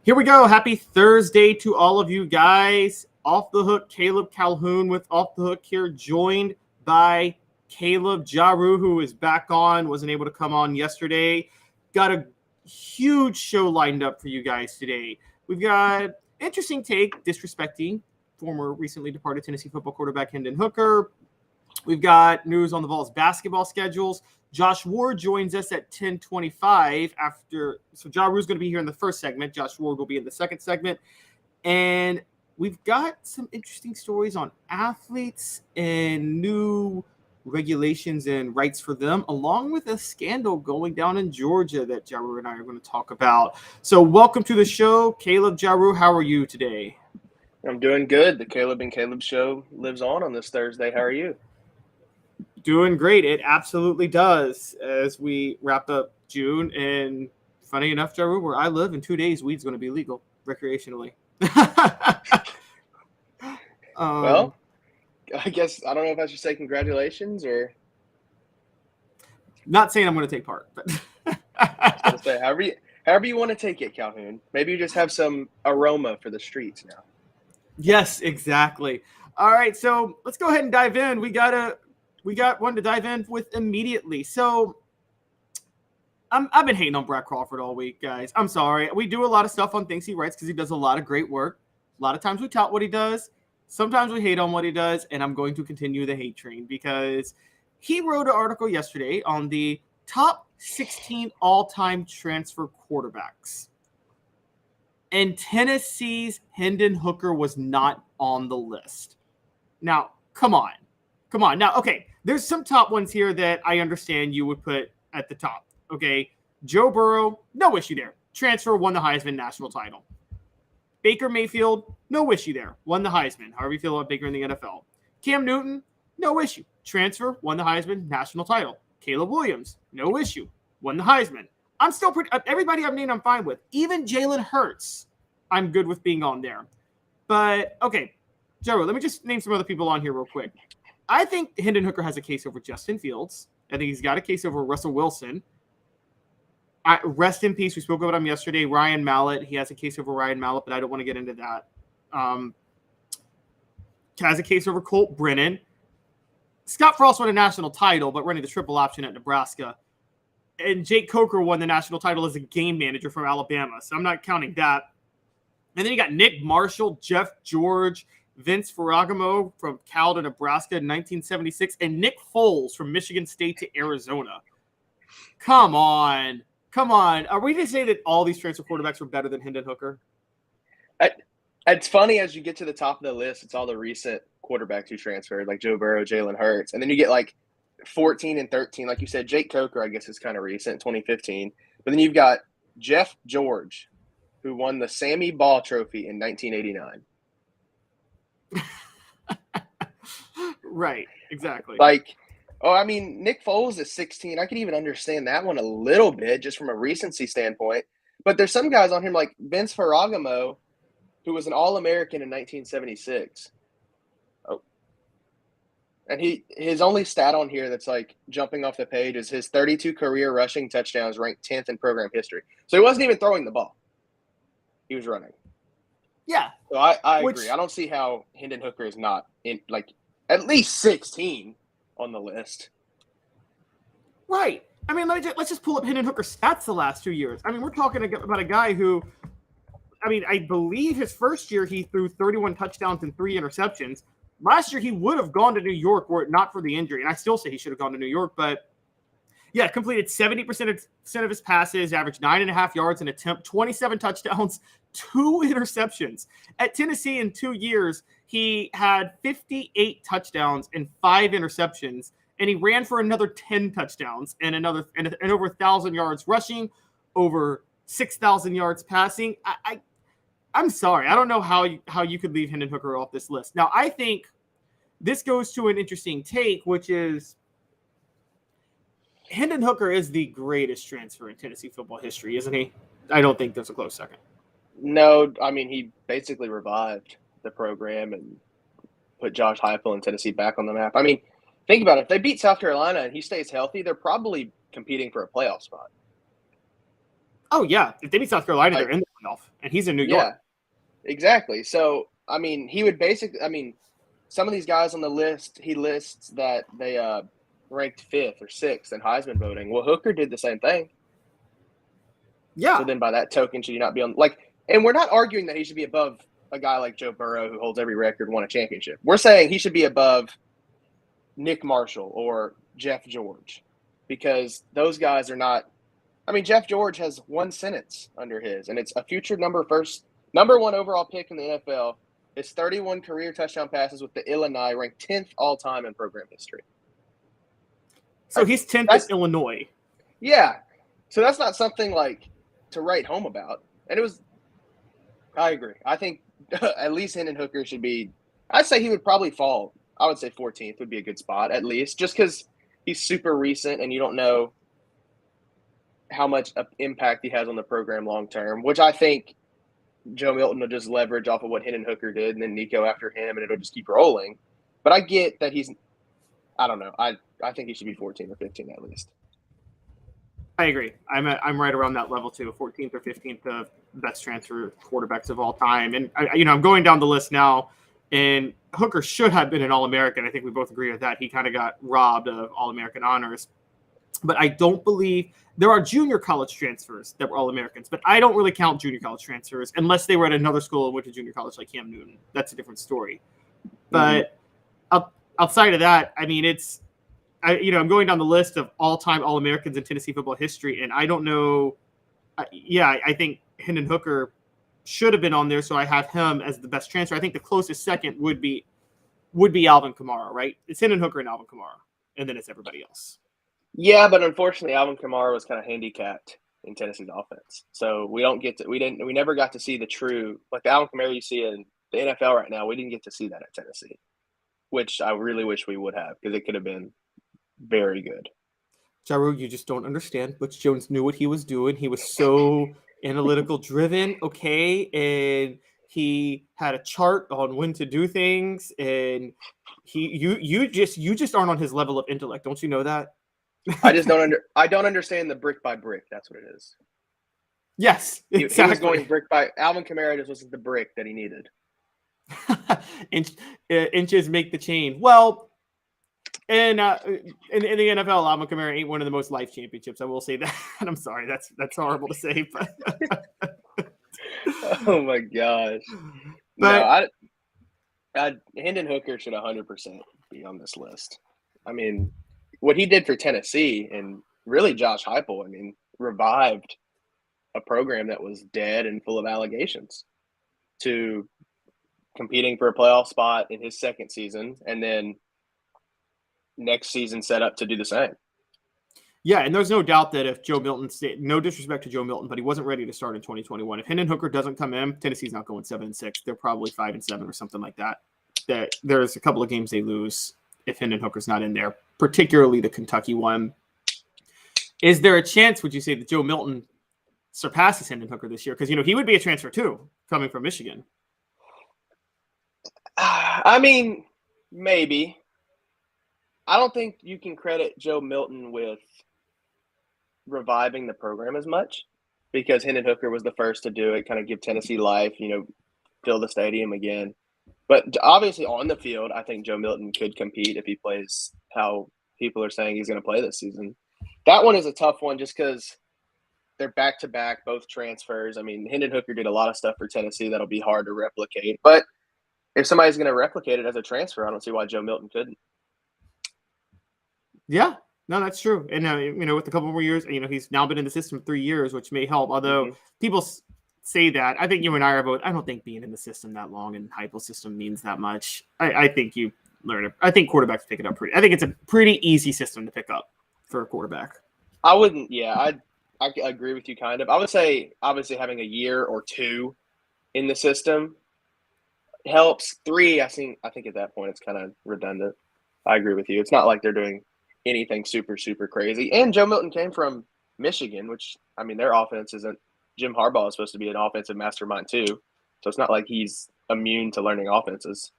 Here we go. Happy Thursday to all of you guys. Off the Hook, Caleb Calhoun with Off the Hook here, joined by Caleb Jaru, who is back on, wasn't able to come on yesterday. Got a huge show lined up for you guys today. We've got interesting take, disrespecting former recently departed Tennessee football quarterback Hendon Hooker. We've got news on the Vols basketball schedules. Josh Ward joins us at 10:25 after. So Jaru's going to be here in the first segment. Josh Ward will be in the second segment. And we've got some interesting stories on athletes and new regulations and rights for them, along with a scandal going down in Georgia that Jaru and I are going to talk about. So welcome to the show. Caleb, Jaru, how are you today? I'm doing good. The Caleb and Caleb show lives on this Thursday. How are you? Doing great. It absolutely does as we wrap up June. And funny enough, Jaru, where I live, in 2 days, weed's going to be legal recreationally. Well, I guess I don't know if I should say congratulations or. Not saying I'm going to take part, but I was going to say, however you want to take it, Calhoun. Maybe you just have some aroma for the streets now. Yes, exactly. All right, so let's go ahead and dive in. We got one to dive in with immediately. So I've been hating on Brad Crawford all week, guys. I'm sorry. We do a lot of stuff on things he writes because he does a lot of great work. A lot of times we tout what he does. Sometimes we hate on what he does, and I'm going to continue the hate train because he wrote an article yesterday on the top 16 all-time transfer quarterbacks. And Tennessee's Hendon Hooker was not on the list. Now, come on. Now, okay, there's some top ones here that I understand you would put at the top. Okay, Joe Burrow, no issue there. Transfer, won the Heisman national title. Baker Mayfield, no issue there. Won the Heisman. However you feel about Baker in the NFL. Cam Newton, no issue. Transfer, won the Heisman national title. Caleb Williams, no issue. Won the Heisman. I'm still everybody I've named I'm fine with. Even Jalen Hurts, I'm good with being on there. But, okay, Joe, let me just name some other people on here real quick. I think Hendon Hooker has a case over Justin Fields. I think he's got a case over Russell Wilson. Rest in peace. We spoke about him yesterday. Ryan Mallett. He has a case over Ryan Mallett, but I don't want to get into that. Has a case over Colt Brennan. Scott Frost won a national title, but running the triple option at Nebraska. And Jake Coker won the national title as a game manager from Alabama, so I'm not counting that. And then you got Nick Marshall, Jeff George, Vince Ferragamo from Cal to Nebraska in 1976, and Nick Foles from Michigan State to Arizona. Come on. Are we to say that all these transfer quarterbacks were better than Hendon Hooker? It's funny as you get to the top of the list, it's all the recent quarterbacks who transferred, like Joe Burrow, Jalen Hurts. And then you get like 14 and 13. Like you said, Jake Coker, I guess, is kind of recent, 2015. But then you've got Jeff George, who won the Sammy Ball Trophy in 1989. Right, exactly. Nick Foles is 16. I can even understand that one a little bit just from a recency standpoint. But there's some guys on here like Vince Ferragamo, who was an All-American in 1976. Oh. And his only stat on here that's like jumping off the page is his 32 career rushing touchdowns ranked 10th in program history. So he wasn't even throwing the ball. He was running. Yeah. So I agree. I don't see how Hendon Hooker is not in like at least 16 on the list. Right. I mean, let's just pull up Hendon Hooker's stats the last 2 years. I mean, we're talking about a guy who, I believe his first year he threw 31 touchdowns and 3 interceptions. Last year he would have gone to New York were it not for the injury, and I still say he should have gone to New York. But yeah, completed 70% of his passes, averaged 9.5 yards an attempt, 27 touchdowns, 2 interceptions. At Tennessee in 2 years, he had 58 touchdowns and 5 interceptions, and he ran for another 10 touchdowns and over 1,000 yards rushing, over 6,000 yards passing. I'm sorry. I don't know how you could leave Hendon Hooker off this list. Now, I think this goes to an interesting take, which is Hendon Hooker is the greatest transfer in Tennessee football history, isn't he? I don't think there's a close second. No, he basically revived the program and put Josh Heupel and Tennessee back on the map. Think about it. If they beat South Carolina and he stays healthy, they're probably competing for a playoff spot. Oh, yeah. If they beat South Carolina, they're in the playoff, and he's in New Yeah, York. exactly. So, I mean, he would basically, I mean, some of these guys on the list, he lists that they ranked 5th or 6th in Heisman voting. Well, Hooker did the same thing. Yeah. So then by that token, should he not be on, like, and we're not arguing that he should be above a guy like Joe Burrow who holds every record, won a championship. We're saying he should be above Nick Marshall or Jeff George because those guys are not. I mean, Jeff George has one sentence under his, and it's a future number 1 overall pick in the NFL. His 31 career touchdown passes with the Illinois ranked 10th all time in program history. So he's 10th in Illinois. Yeah. So that's not something like to write home about. And it was, I agree. I think at least Hendon Hooker should be, I'd say he would probably fall. I would say 14th would be a good spot at least, just because he's super recent and you don't know how much impact he has on the program long term, which I think Joe Milton will just leverage off of what Hendon Hooker did and then Nico after him, and it'll just keep rolling. But I get that he's, I don't know. I think he should be 14 or 15 at least. I agree. I'm right around that level too. 14th or 15th of best transfer quarterbacks of all time. And I'm going down the list now, and Hooker should have been an All-American. I think we both agree with that. He kind of got robbed of All-American honors. But I don't believe there are junior college transfers that were All-Americans, but I don't really count junior college transfers unless they were at another school and went to junior college like Cam Newton. That's a different story. But outside of that, I mean, I'm going down the list of all-time All-Americans in Tennessee football history, and I don't know. I think Hendon Hooker should have been on there, so I have him as the best transfer. I think the closest second would be Alvin Kamara, right? It's Hendon Hooker and Alvin Kamara, and then it's everybody else. Yeah, but unfortunately, Alvin Kamara was kind of handicapped in Tennessee's offense, so we never got to see the true, like the Alvin Kamara you see in the NFL right now. We didn't get to see that at Tennessee, which I really wish we would have, because it could have been very good. Jaru, you just don't understand. Butch Jones knew what he was doing. He was so analytical driven, okay, and he had a chart on when to do things, and you just aren't on his level of intellect. Don't you know that? I just don't understand the brick by brick. That's what it is. Yes, exactly. He was going brick by Alvin Kamara. Just wasn't the brick that he needed. Inches make the chain. Well, and in the NFL, Alvin Kamara ain't one of the most life championships. I will say that. I'm sorry, that's horrible to say, but oh my gosh. But no, Hendon Hooker should 100% be on this list. I mean, what he did for Tennessee, and really Josh Heupel, I mean, revived a program that was dead and full of allegations to competing for a playoff spot in his second season, and then next season set up to do the same. Yeah, and there's no doubt that if Joe Milton no disrespect to Joe Milton, but he wasn't ready to start in 2021. If Hendon Hooker doesn't come in, Tennessee's not going 7-6. They're probably 5-7 or something like that. There's a couple of games they lose if Hendon Hooker's not in there, particularly the Kentucky one. Is there a chance, would you say, that Joe Milton surpasses Hendon Hooker this year? Because, he would be a transfer too, coming from Michigan. I mean, maybe. I don't think you can credit Joe Milton with reviving the program as much, because Hendon Hooker was the first to do it, kind of give Tennessee life, fill the stadium again. But obviously on the field, I think Joe Milton could compete if he plays how people are saying he's going to play this season. That one is a tough one just because they're back-to-back, both transfers. I mean, Hendon Hooker did a lot of stuff for Tennessee that'll be hard to replicate. But if somebody's going to replicate it as a transfer, I don't see why Joe Milton couldn't. Yeah, no, that's true. And, with a couple more years, he's now been in the system 3 years, which may help. Although people say that, I think you and I are both, I don't think being in the system that long in Heupel's system means that much. I think you learn it. I think quarterbacks pick it up I think it's a pretty easy system to pick up for a quarterback. I wouldn't, I agree with you kind of. I would say, obviously, having a year or two in the system helps. 3, I think at that point it's kind of redundant. I agree with you. It's not like they're doing anything super, super crazy. And Joe Milton came from Michigan, which, I mean, their offense isn't – Jim Harbaugh is supposed to be an offensive mastermind too. So it's not like he's immune to learning offenses.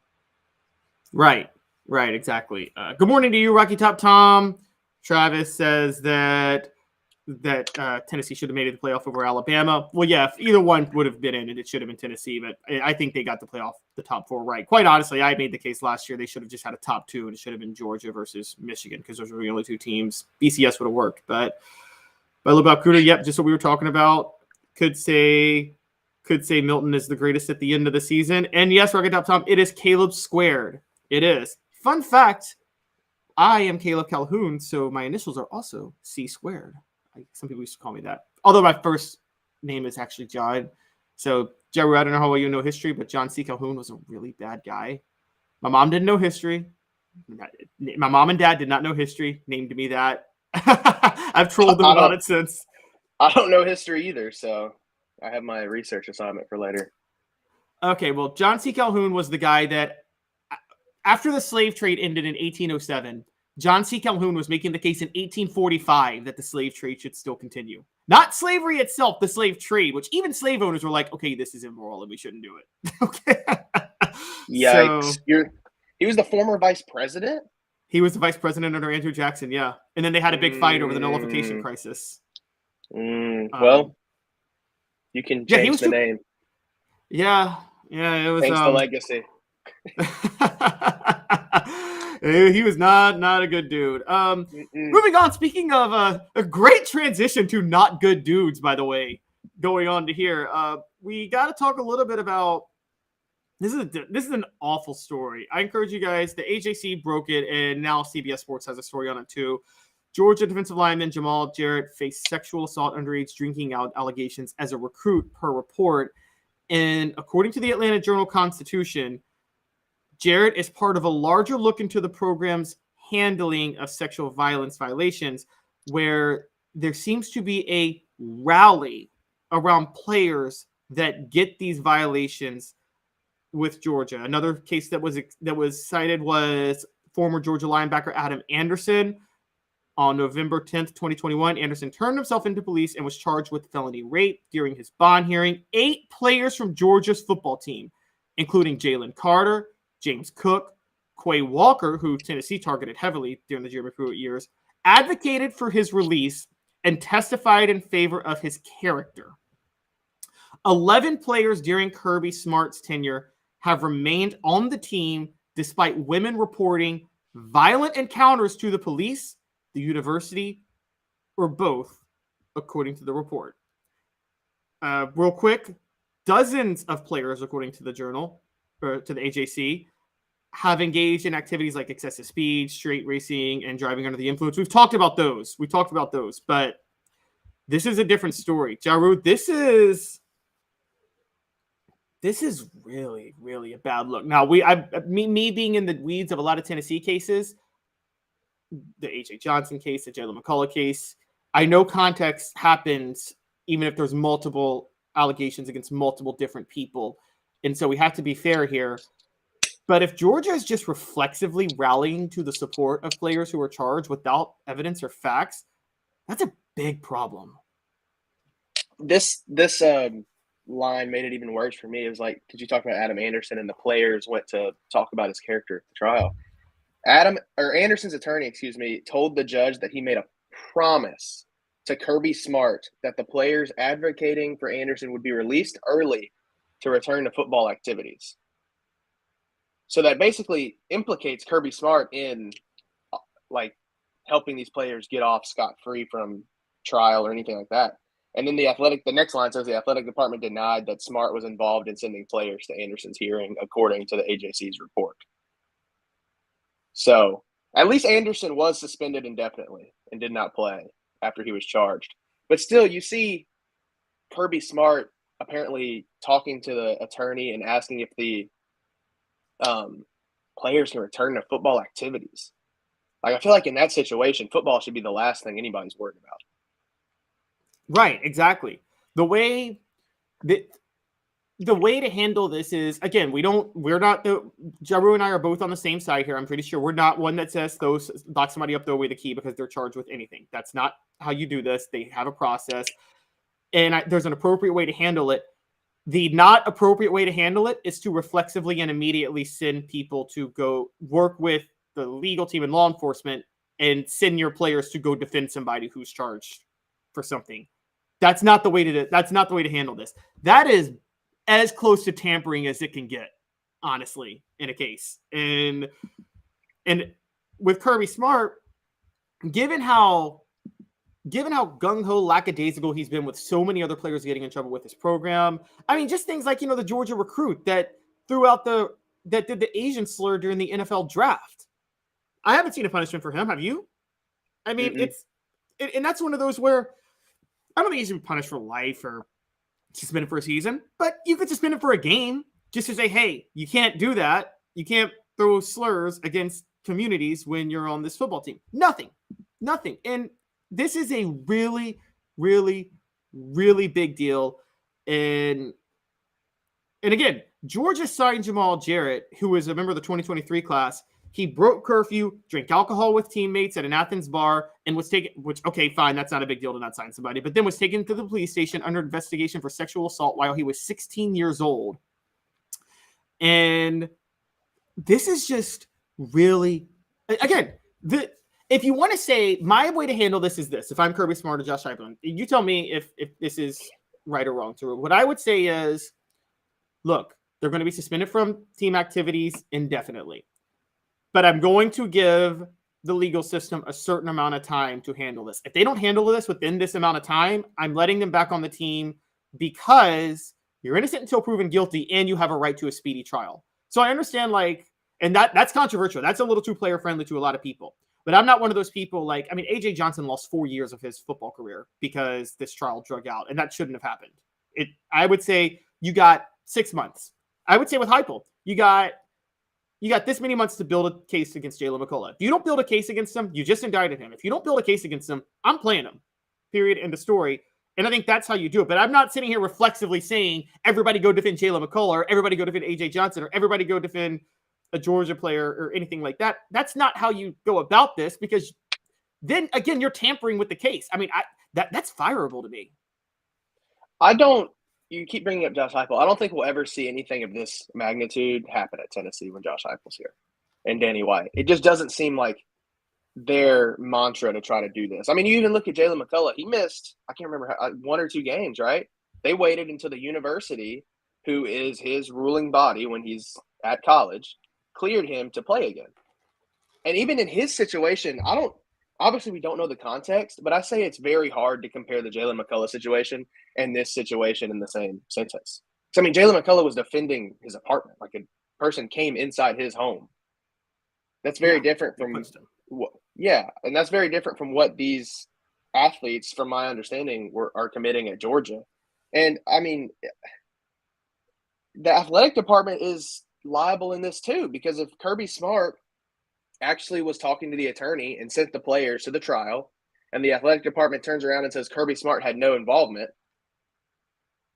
Right, exactly. Good morning to you, Rocky Top Tom. Travis says that Tennessee should have made it the playoff over Alabama. Well, yeah, if either one would have been in it, it should have been Tennessee. But I think they got the playoff, the top 4 right. Quite honestly, I made the case last year they should have just had a top 2, and it should have been Georgia versus Michigan because those were the only 2 teams. BCS would have worked. But about Cooter, yep, just what we were talking about. Could say Milton is the greatest at the end of the season. And yes, Rocket Top Tom, it is Caleb squared. It is. Fun fact, I am Caleb Calhoun, so my initials are also C squared. Some people used to call me that. Although my first name is actually John. So, Jerry, I don't know how well you know history, but John C. Calhoun was a really bad guy. My mom didn't know history. My mom and dad did not know history, named me that. I've trolled them about it since. I don't know history either, so I have my research assignment for later. Okay, well, John C. Calhoun was the guy that, after the slave trade ended in 1807, John C. Calhoun was making the case in 1845 that the slave trade should still continue. Not slavery itself, the slave trade, which even slave owners were like, okay, this is immoral and we shouldn't do it. Okay. Yikes. So, he was the former vice president? He was the vice president under Andrew Jackson, yeah. And then they had a big fight over the nullification crisis. Well, you can change the name. Yeah, it was. Thanks the legacy. He was not a good dude. Moving on, speaking of a great transition to not good dudes, by the way, going on to here, we got to talk a little bit about this is an awful story. I encourage you guys. The AJC broke it, and now CBS Sports has a story on it too. Georgia defensive lineman Jamal Jarrett faced sexual assault underage drinking allegations as a recruit per report. And according to the Atlanta Journal-Constitution, Jarrett is part of a larger look into the program's handling of sexual violence violations, where there seems to be a rally around players that get these violations with Georgia. Another case that was cited was former Georgia linebacker Adam Anderson. On November 10th, 2021, Anderson turned himself into police and was charged with felony rape during his bond hearing. 8 players from Georgia's football team, including Jalen Carter, James Cook, Quay Walker, who Tennessee targeted heavily during the Jeremy Pruitt years, advocated for his release and testified in favor of his character. 11 players during Kirby Smart's tenure have remained on the team despite women reporting violent encounters to the police, the university, or both, according to the report. Real quick, dozens of players, according to the Journal, or to the AJC, have engaged in activities like excessive speed, straight racing, and driving under the influence. We've talked about those, but this is a different story. Jaru, this is really, really a bad look. Now, me being in the weeds of a lot of Tennessee cases, the A.J. Johnson case, the Jalen McCullough case, I know context happens even if there's multiple allegations against multiple different people. And so we have to be fair here. But if Georgia is just reflexively rallying to the support of players who are charged without evidence or facts, that's a big problem. This line made it even worse for me. It was like, because you talked about Adam Anderson and the players went to talk about his character at the trial. Anderson's attorney, told the judge that he made a promise to Kirby Smart that the players advocating for Anderson would be released early to return to football activities. So that basically implicates Kirby Smart in like helping these players get off scot-free from trial or anything like that. And then the next line says the athletic department denied that Smart was involved in sending players to Anderson's hearing, according to the AJC's report. So at least Anderson was suspended indefinitely and did not play after he was charged. But still, you see Kirby Smart apparently talking to the attorney and asking if the players can return to football activities. Like, I feel like in that situation, football should be the last thing anybody's worried about. Right, exactly. The way to handle this is, again, Jaru and I are both on the same side here. I'm pretty sure we're not one that says lock somebody up, throw away the key because they're charged with anything. That's not how you do this. They have a process, and there's an appropriate way to handle it. The not appropriate way to handle it is to reflexively and immediately send people to go work with the legal team and law enforcement and send your players to go defend somebody who's charged for something. That's not the way to handle this. That is as close to tampering as it can get, honestly, in a case. And with Kirby Smart, given how gung-ho lackadaisical he's been with so many other players getting in trouble with his program. I mean, just things like, the Georgia recruit that did the Asian slur during the NFL draft. I haven't seen a punishment for him. Have you? I mean, and that's one of those where I don't think he's been punished for life or suspended for a season, but you could suspend him for a game just to say, hey, you can't do that. You can't throw slurs against communities when you're on this football team. Nothing. And this is a really, really, really big deal. And again, Georgia signed Jamal Jarrett, who was a member of the 2023 class. He broke curfew, drank alcohol with teammates at an Athens bar, and was taken, which, okay, fine, that's not a big deal to not sign somebody, but then was taken to the police station under investigation for sexual assault while he was 16 years old. And this is just really, again, if you want to say, my way to handle this is this, if I'm Kirby Smart or Josh Heupel, you tell me if this is right or wrong. So what I would say is, look, they're going to be suspended from team activities indefinitely. But I'm going to give the legal system a certain amount of time to handle this. If they don't handle this within this amount of time, I'm letting them back on the team because you're innocent until proven guilty and you have a right to a speedy trial. So I understand, and that's controversial. That's a little too player friendly to a lot of people. But I'm not one of those people AJ Johnson lost 4 years of his football career because this trial drug out, and that shouldn't have happened. I would say you got 6 months. I would say with Heupel, you got this many months to build a case against Jalen McCullough. If you don't build a case against him, you just indicted him. If you don't build a case against him, I'm playing him. Period. End of story. And I think that's how you do it. But I'm not sitting here reflexively saying everybody go defend Jalen McCullough, or everybody go defend AJ Johnson, or everybody go defend a Georgia player or anything like that. That's not how you go about this, because then again, you're tampering with the case. I mean, that's fireable to me. You keep bringing up Josh Heupel. I don't think we'll ever see anything of this magnitude happen at Tennessee when Josh Heupel's here and Danny White. It just doesn't seem like their mantra to try to do this. I mean, you even look at Jalen McCullough. He missed, I can't remember, 1 or 2 games, right? They waited until the university, who is his ruling body when he's at college, cleared him to play again. And even in his situation, obviously we don't know the context, but I say it's very hard to compare the Jalen McCullough situation and this situation in the same sentence. So, I mean, Jalen McCullough was defending his apartment. Like, a person came inside his home. That's very different from and that's very different from what these athletes, from my understanding, are committing at Georgia. And, I mean, the athletic department is liable in this too, because if Kirby Smart actually was talking to the attorney and sent the players to the trial, and the athletic department turns around and says Kirby Smart had no involvement,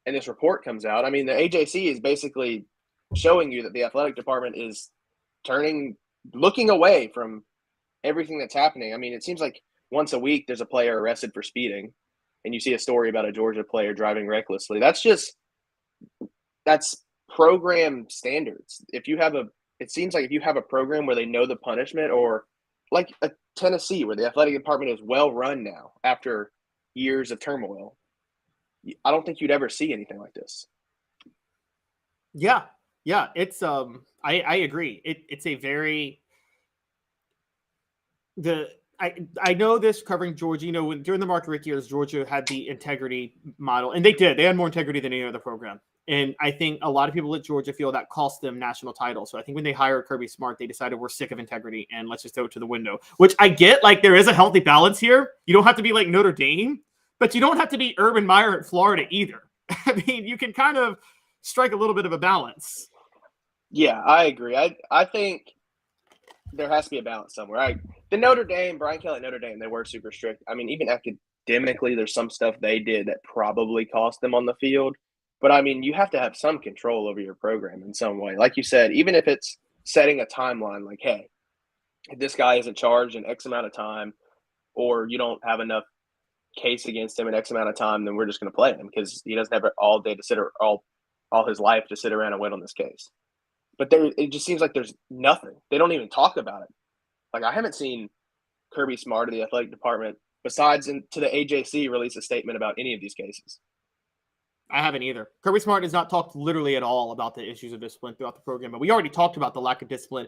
and this report comes out, I mean, the AJC is basically showing you that the athletic department is looking away from everything that's happening. I mean, it seems like once a week there's a player arrested for speeding, and you see a story about a Georgia player driving recklessly. That's program standards. It seems like if you have a program where they know the punishment, or like a Tennessee where the athletic department is well run now after years of turmoil, I don't think you'd ever see anything like this. Yeah. It's I agree. It's a very I know this covering Georgia. During the Mark Richt years, Georgia had the integrity model, and they had more integrity than any other program. And I think a lot of people at Georgia feel that cost them national titles. So I think when they hired Kirby Smart, they decided we're sick of integrity and let's just throw it to the window, which I get. Like, there is a healthy balance here. You don't have to be like Notre Dame, but you don't have to be Urban Meyer at Florida either. I mean, you can kind of strike a little bit of a balance. Yeah, I agree. I think there has to be a balance somewhere. The Notre Dame, Brian Kelly at Notre Dame, they were super strict. I mean, even academically, there's some stuff they did that probably cost them on the field. But, I mean, you have to have some control over your program in some way. Like you said, even if it's setting a timeline, like, hey, if this guy isn't charged in X amount of time, or you don't have enough case against him in X amount of time, then we're just going to play him because he doesn't have all day to sit or all his life to sit around and wait on this case. But it just seems like there's nothing. They don't even talk about it. Like, I haven't seen Kirby Smart or the athletic department, besides to the AJC, release a statement about any of these cases. I haven't either. Kirby Smart has not talked literally at all about the issues of discipline throughout the program, but we already talked about the lack of discipline.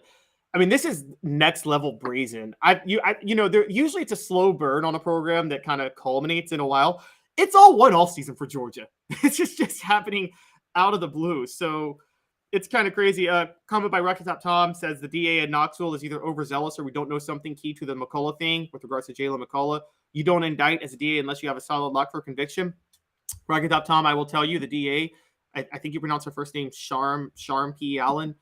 I mean, this is next level brazen. Usually it's a slow burn on a program that kind of culminates in a while. It's all one off season for Georgia. It's just happening out of the blue. So it's kind of crazy. Comment by Rocket Top Tom says the DA at Knoxville is either overzealous or we don't know something key to the McCullough thing with regards to Jalen McCullough. You don't indict as a DA unless you have a solid lock for conviction. Rocket Top Tom, I will tell you, the DA, I think you pronounce her first name Sharm P. Allen,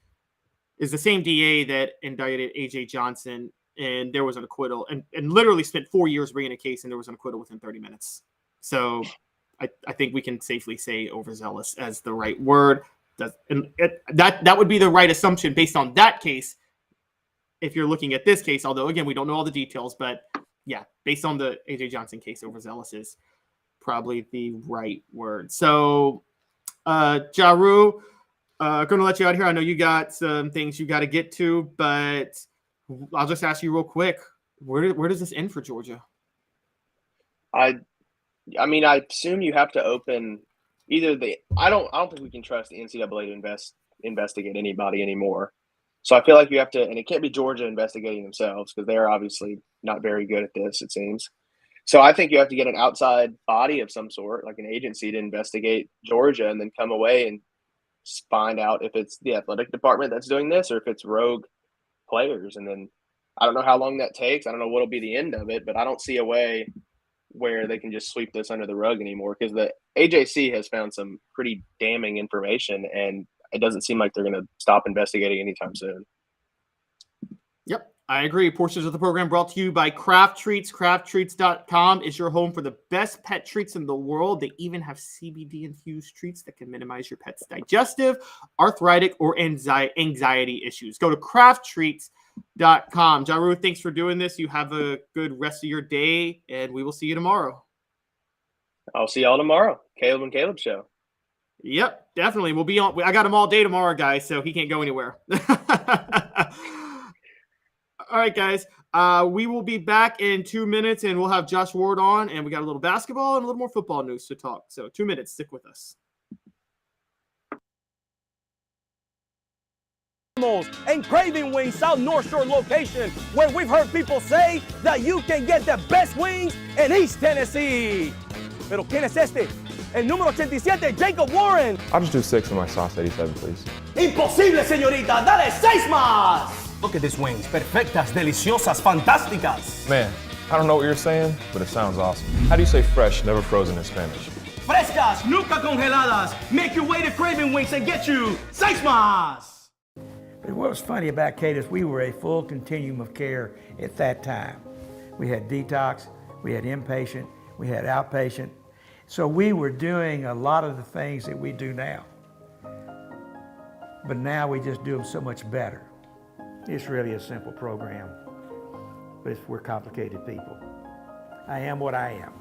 is the same DA that indicted A.J. Johnson, and there was an acquittal, and literally spent 4 years bringing a case, and there was an acquittal within 30 minutes. So I think we can safely say overzealous as the right word. That would be the right assumption based on that case if you're looking at this case, although, again, we don't know all the details. But, yeah, based on the A.J. Johnson case, overzealous is probably the right word. So, Jaru, going to let you out here. I know you got some things you got to get to, but I'll just ask you real quick. Where does this end for Georgia? I mean, I assume you have to open either I don't think we can trust the NCAA to investigate anybody anymore. So I feel like you have to, and it can't be Georgia investigating themselves because they're obviously not very good at this, it seems. So I think you have to get an outside body of some sort, like an agency, to investigate Georgia and then come away and find out if it's the athletic department that's doing this or if it's rogue players. And then I don't know how long that takes. I don't know what'll be the end of it, but I don't see a way where they can just sweep this under the rug anymore because the AJC has found some pretty damning information and it doesn't seem like they're going to stop investigating anytime soon. Yep, I agree. Portions of the program brought to you by Craft Treats. CraftTreats.com is your home for the best pet treats in the world. They even have CBD-infused treats that can minimize your pet's digestive, arthritic, or anxiety issues. Go to CraftTreats.com. Jaru, thanks for doing this. You have a good rest of your day, and we will see you tomorrow. I'll see y'all tomorrow. Caleb and Caleb show. Yep, definitely. We'll be on. I got him all day tomorrow, guys, so he can't go anywhere. All right, guys. We will be back in 2 minutes, and we'll have Josh Ward on, and we got a little basketball and a little more football news to talk. So 2 minutes. Stick with us. And Craving Wings South North Shore location, where we've heard people say that you can get the best wings in East Tennessee. Pero ¿quién es este? El número 87, Jacob Warren. I'll just do 6 on my sauce 87, please. Imposible, señorita. Dale 6 más. Look at these wings. Perfectas, deliciosas, fantásticas. Man, I don't know what you're saying, but it sounds awesome. How do you say fresh, never frozen in Spanish? Frescas, nunca congeladas. Make your way to Craving Wings and get you 6 más. But what was funny about Cadis, we were a full continuum of care at that time. We had detox, we had inpatient, we had outpatient. So we were doing a lot of the things that we do now. But now we just do them so much better. It's really a simple program, but we're complicated people. I am what I am,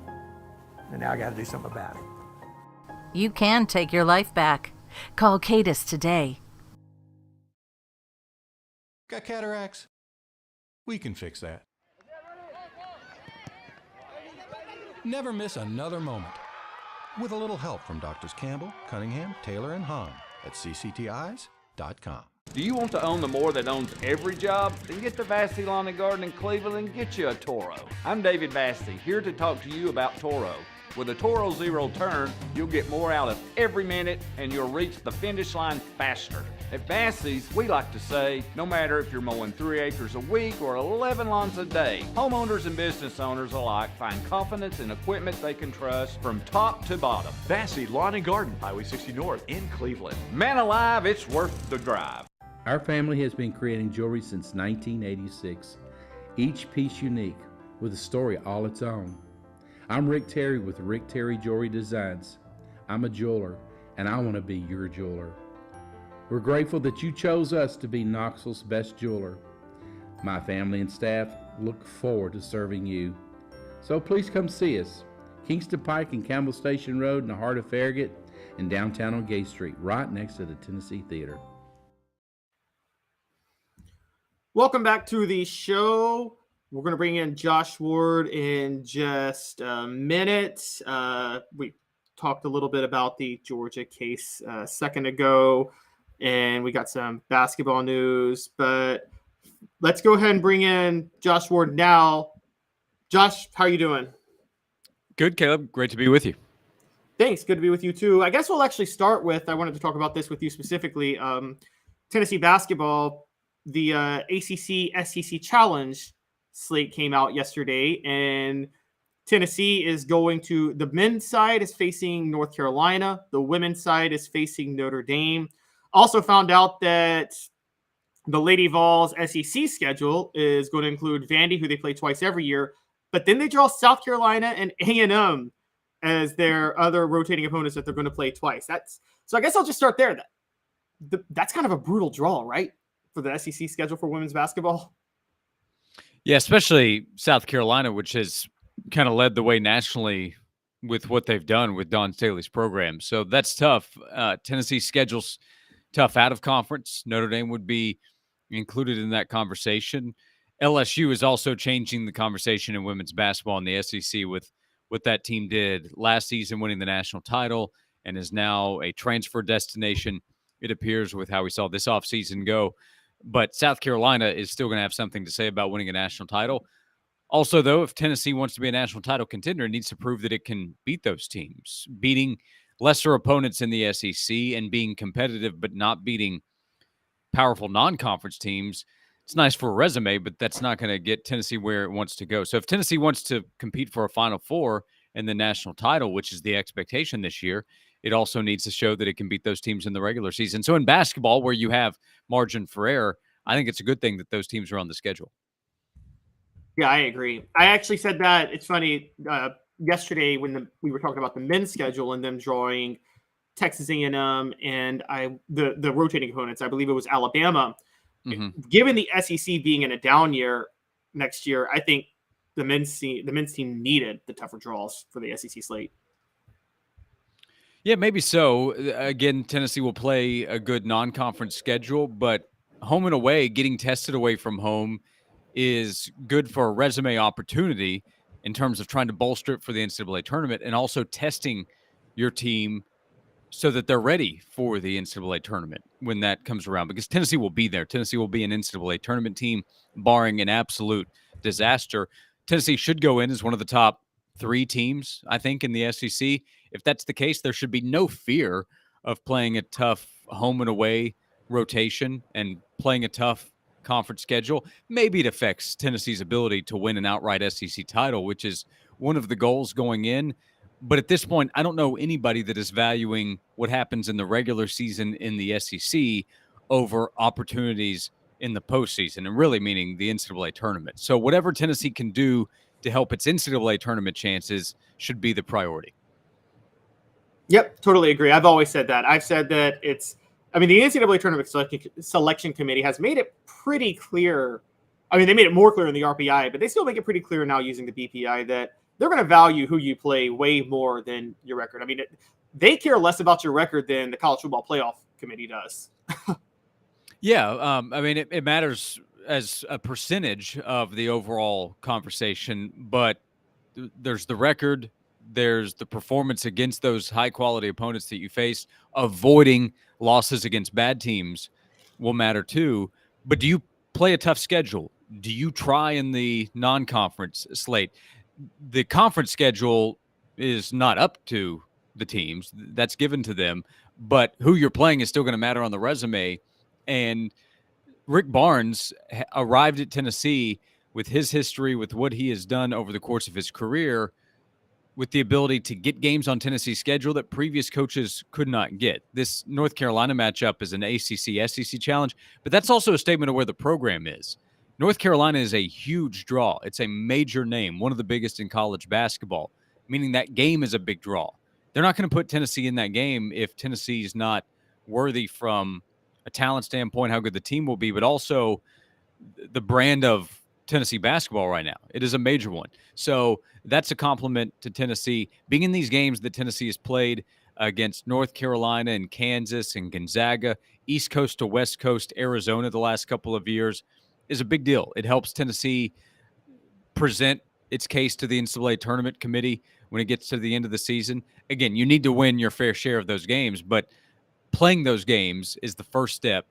and now I got to do something about it. You can take your life back. Call Cadis today. Got cataracts? We can fix that. Never miss another moment. With a little help from Doctors Campbell, Cunningham, Taylor, and Hahn at cctis.com. Do you want to own the more that owns every job? Then get to Vassey Lawn and Garden in Cleveland and get you a Toro. I'm David Vassey, here to talk to you about Toro. With a Toro Zero Turn, you'll get more out of every minute and you'll reach the finish line faster. At Vassey's, we like to say, no matter if you're mowing 3 acres a week or 11 lawns a day, homeowners and business owners alike find confidence in equipment they can trust from top to bottom. Vassey Lawn and Garden, Highway 60 North in Cleveland. Man alive, it's worth the drive. Our family has been creating jewelry since 1986, each piece unique with a story all its own. I'm Rick Terry with Rick Terry Jewelry Designs. I'm a jeweler, and I want to be your jeweler. We're grateful that you chose us to be Knoxville's best jeweler. My family and staff look forward to serving you. So please come see us. Kingston Pike and Campbell Station Road in the heart of Farragut and downtown on Gay Street, right next to the Tennessee Theater. Welcome back to the show. We're going to bring in Josh Ward in just a minute. We talked a little bit about the Georgia case a second ago, and we got some basketball news. But let's go ahead and bring in Josh Ward now. Josh, how are you doing? Good, Caleb. Great to be with you. Thanks. Good to be with you, too. I guess we'll actually start with, I wanted to talk about this with you specifically, Tennessee basketball. The ACC SEC Challenge slate came out yesterday, and Tennessee is going to, the men's side is facing North Carolina. The women's side is facing Notre Dame. Also found out that the Lady Vols SEC schedule is going to include Vandy, who they play twice every year, but then they draw South Carolina and A&M as their other rotating opponents that they're going to play twice. So I guess I'll just start there. That's kind of a brutal draw, right, for the SEC schedule for women's basketball? Yeah, especially South Carolina, which has kind of led the way nationally with what they've done with Don Staley's program. So that's tough. Tennessee's schedule's tough out of conference. Notre Dame would be included in that conversation. LSU is also changing the conversation in women's basketball in the SEC with what that team did last season, winning the national title, and is now a transfer destination, it appears, with how we saw this offseason go. But South Carolina is still going to have something to say about winning a national title. Also, though, if Tennessee wants to be a national title contender, it needs to prove that it can beat those teams. Beating lesser opponents in the SEC and being competitive but not beating powerful non-conference teams, it's nice for a resume, but that's not going to get Tennessee where it wants to go. So if Tennessee wants to compete for a Final Four and the national title, which is the expectation this year, it also needs to show that it can beat those teams in the regular season. So in basketball, where you have margin for error, I think it's a good thing that those teams are on the schedule. Yeah, I agree. I actually said that. It's funny. Yesterday, when we were talking about the men's schedule and them drawing Texas A&M and the rotating opponents, I believe it was Alabama. Mm-hmm. Given the SEC being in a down year next year, I think the men's team needed the tougher draws for the SEC slate. Yeah, maybe so. Again, Tennessee will play a good non-conference schedule, but home and away, getting tested away from home is good for a resume opportunity in terms of trying to bolster it for the NCAA tournament and also testing your team so that they're ready for the NCAA tournament when that comes around, because Tennessee will be there. Tennessee will be an NCAA tournament team, barring an absolute disaster. Tennessee should go in as one of the top 3 teams, I think, in the SEC. If that's the case, there should be no fear of playing a tough home and away rotation and playing a tough conference schedule. Maybe it affects Tennessee's ability to win an outright SEC title, which is one of the goals going in. But at this point, I don't know anybody that is valuing what happens in the regular season in the SEC over opportunities in the postseason, and really meaning the NCAA tournament. So whatever Tennessee can do to help its NCAA tournament chances should be the priority. Yep, totally agree. I've always said that. I've said that the NCAA tournament selection committee has made it pretty clear. I mean, they made it more clear in the RPI, but they still make it pretty clear now using the BPI that they're going to value who you play way more than your record. I mean, they care less about your record than the college football playoff committee does. Yeah, it matters as a percentage of the overall conversation, but there's the record, there's the performance against those high-quality opponents that you face. Avoiding losses against bad teams will matter too, but do you play a tough schedule? Do you try in the non-conference slate? The conference schedule is not up to the teams. That's given to them, but who you're playing is still going to matter on the resume. And Rick Barnes arrived at Tennessee with his history, with what he has done over the course of his career, with the ability to get games on Tennessee's schedule that previous coaches could not get. This North Carolina matchup is an ACC-SEC challenge, but that's also a statement of where the program is. North Carolina is a huge draw. It's a major name, one of the biggest in college basketball, meaning that game is a big draw. They're not going to put Tennessee in that game if Tennessee is not worthy from a talent standpoint, how good the team will be, but also the brand of Tennessee basketball right now. It is a major one. So that's a compliment to Tennessee. Being in these games that Tennessee has played against North Carolina and Kansas and Gonzaga, East Coast to West Coast, Arizona the last couple of years, is a big deal. It helps Tennessee present its case to the NCAA tournament committee when it gets to the end of the season. Again, you need to win your fair share of those games, but playing those games is the first step